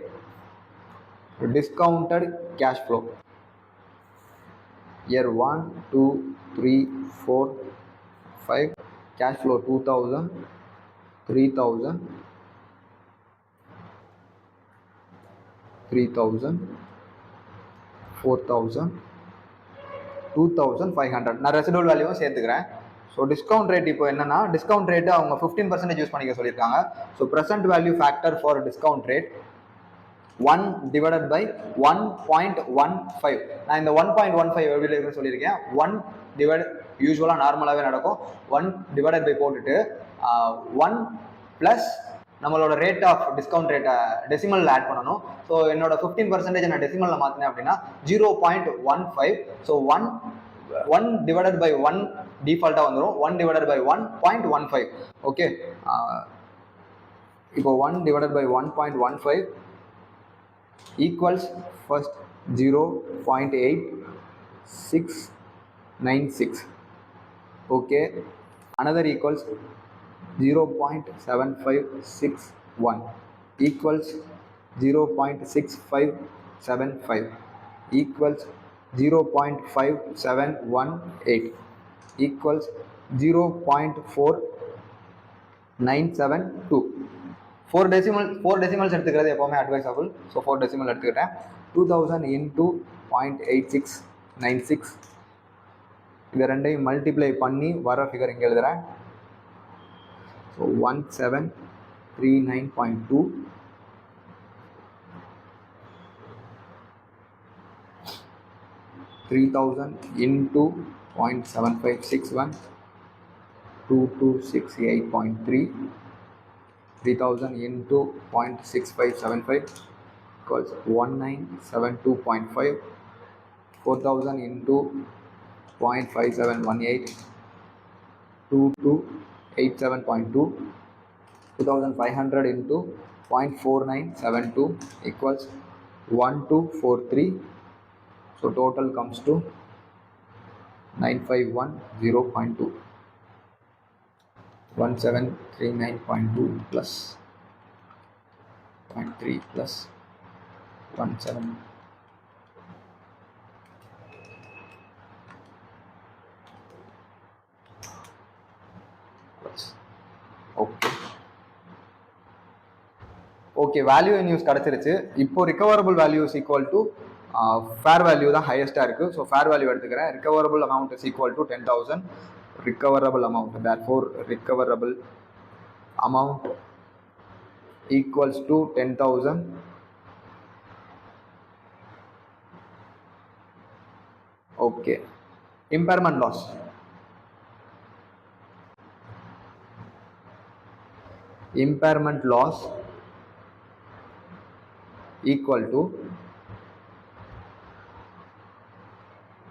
discounted cash flow. Year 1, 2, 3, 4, 5. Cash flow 2,000, 3,000, 3,000, 4,000, 2,500. நான் ரெசிடுவல் வேல்யூவும் சேர்த்துக்கிறேன். ஸோ டிஸ்கவுண்ட் ரேட் இப்போ என்னன்னா டிஸ்கவுண்ட் ரேட் அவங்க 15% யூஸ் பண்ணிக்க சொல்லியிருக்காங்க. So present value factor for discount rate 1 divided by 1.15. நான் இந்த 1.15 எப்படி இருக்குன்னு சொல்லியிருக்கேன். 1 டிவைட் யூஸ்வலாக நார்மலாகவே நடக்கும். 1 டிவைடட் பை போட்டுட்டு 1 ப்ளஸ் நம்மளோட ரேட் ஆஃப் டிஸ்கவுண்ட் ரேட்டை டெசிமலில் ஆட் பண்ணணும். ஸோ என்னோட 15% நான் டெசிமலில் மாற்றினேன் அப்படின்னா 0.15. ஸோ 1 டிவைடட் பை 1 டிஃபால்ட்டாக வந்துடும். 1 டிவைடட் பை 1.15. ஓகே, இப்போ 1 divided by 1.15 equals first 0.8696. okay, another equals 0.7561 equals 0.6575 equals 0.5718 equals 0.4972. 4 decimals எடுத்துக்கிறது எப்பவுமே அட்வைசபிள். ஸோ 4 decimal எடுத்துக்கிட்டேன். 2000 into 0.8696 இது ரெண்டையும் மல்டிப்ளை பண்ணி வர ஃபிகர் இங்கே எழுதுகிறேன். So 1739.2 3000 into 0.7561 2268.3 3000 into 0.6575 equals 1972.5. 4000 into 0.5718 2287.2. 2500 into 0.4972 equals 1243. So total comes to 9510.2. 1739.2 plus 0.3 plus 17 plus. Okay value in use கிடச்சிருச்சு. இப்போ recoverable value is equal to fair value தான் ஹையஸ்ட்டாக இருக்குது. ஸோ ஃபேர் வேல்யூ எடுத்துக்கிறேன். Recoverable amount is equal to 10,000. recoverable amount, therefore recoverable amount equals to 10,000. okay, impairment loss equal to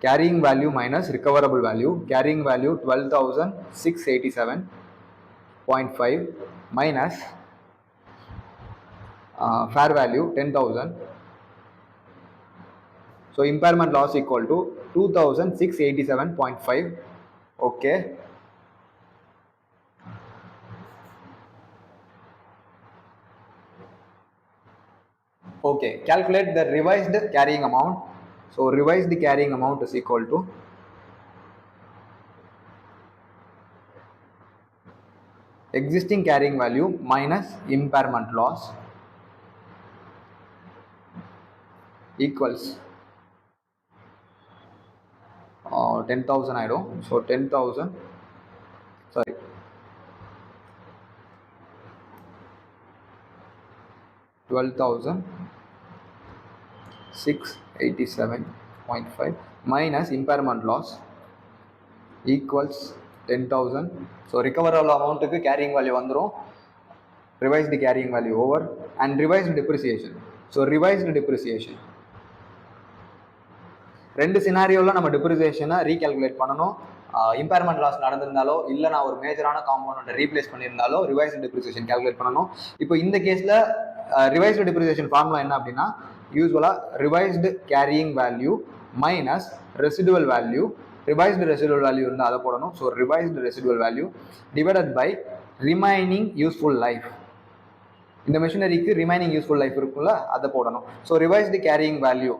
carrying value minus recoverable value. Carrying value 12,687.5 minus fair value 10,000. So impairment loss equal to 2,687.5. okay, calculate the revised carrying amount. So revised carrying amount is equal to existing carrying value minus impairment loss equals 10,000 I don't. So 10,000 sorry 12,687.5 minus impairment loss equals 10,000. So recoverable amount க்கு carrying value வந்துரும். Revised carrying value over and revised depreciation. So revised depreciation ரெண்டு சினாரியோவில் நம்ம டிப்ரிசியேஷனை ரீகால்குலேட் பண்ணணும். Impairment loss நடந்திருந்தாலோ இல்லை நான் ஒரு மேஜரான காம்பவுண்டை replace பண்ணியிருந்தாலோ revised depreciation calculate பண்ணணும். இப்போ இந்த கேஸில் ரிவைஸ்டு டிப்ரிசியேஷன் ஃபார்முலா என்ன அப்படின்னா யூஸ்வலாக revised carrying value minus residual value. Revised residual value இருந்தால் அதை போடணும். So revised residual value divided by remaining useful life. இந்த மெஷினரிக்கு ரிமைனிங் யூஸ்ஃபுல் லைஃப் இருக்குல்ல அதை போடணும். So revised carrying value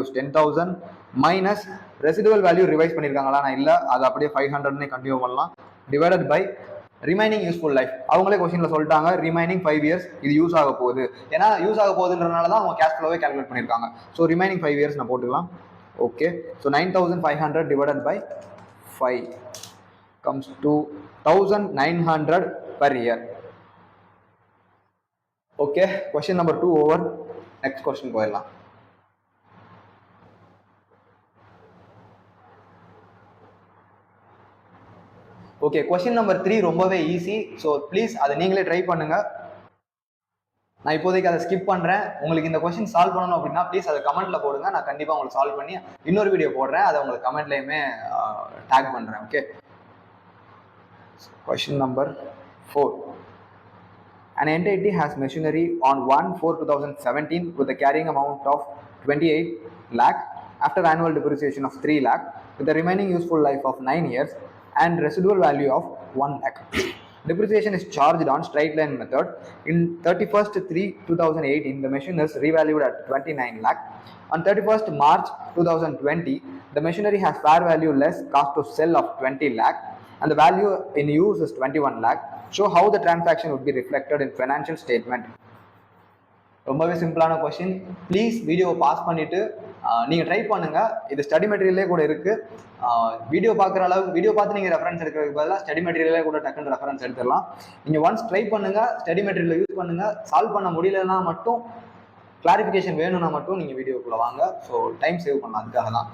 is 10,000 minus residual value revise பண்ணியிருக்காங்களா நான் இல்லை, அது அப்படியே 500 கண்டினியூ பண்ணலாம். Divided by remaining useful life. அவங்களே கொஸ்டின்ல சொல்லிட்டாங்க ரிமைனிங் 5 years இது யூஸ் ஆக போகுது. ஏன்னா யூஸ் ஆக போகுதுன்றனால தான் அவங்க கேஷ் ஃப்ளோவே கால்குலேட் பண்ணியிருக்காங்க. ஸோ ரிமைனிங் 5 years நான் போட்டுக்கலாம். Okay, so 9,500 divided by 5 comes to 1900 per year. Okay, question number 2 over. Next question போயிடலாம். ஓகே, கொஸ்டின் நம்பர் 3 ரொம்பவே ஈஸி. ஸோ ப்ளீஸ் அதை நீங்களே ட்ரை பண்ணுங்க. நான் இப்போதைக்கு அதை ஸ்கிப் பண்றேன். உங்களுக்கு இந்த கொஸ்டின் சால்வ் பண்ணணும் அப்படின்னா ப்ளீஸ் அதை கமெண்ட்ல போடுங்க. நான் கண்டிப்பா உங்களுக்கு சால்வ் பண்ணி இன்னொரு வீடியோ போடுறேன். அதை உங்களுக்கு கமெண்ட்லயுமே டேக் பண்றேன். Okay, question number 4. An entity has machinery on 1/4/2017 with a carrying amount of 28 lakh after annual depreciation of 3 lakh with a remaining useful life of 9 years and residual value of 1 lakh. Depreciation is charged on straight line method. In 31st/3/2018, the machine is revalued at 29 lakh. On 31st March 2020, the machinery has fair value less cost to sell of 20 lakh and the value in use is 21 lakh. Show how the transaction would be reflected in financial statement. ரொம்பவே சிம்பிளான question. Please வீடியோவை pass பண்ணிட்டு நீங்கள் try பண்ணுங்க. இது study மெட்டீரியலே கூட இருக்கு. Video பார்க்குற அளவுக்கு வீடியோ பார்த்து நீங்கள் ரெஃபரன்ஸ் எடுக்கிறதுக்கு பதிலாக ஸ்டடி மெட்டீரியலே கூட டக்குன்னு ரெஃபரன்ஸ் எடுத்துடலாம். நீங்கள் ஒன்ஸ் ட்ரை பண்ணுங்க, ஸ்டடி மெட்டீரியல் யூஸ் பண்ணுங்க. சால்வ் பண்ண முடியலன்னா மட்டும், கிளாரிஃபிகேஷன் வேணும்னா மட்டும் நீங்கள் வீடியோக்குள்ளே வாங்க. ஸோ டைம் சேவ் பண்ணலாம், அதுக்காக தான்.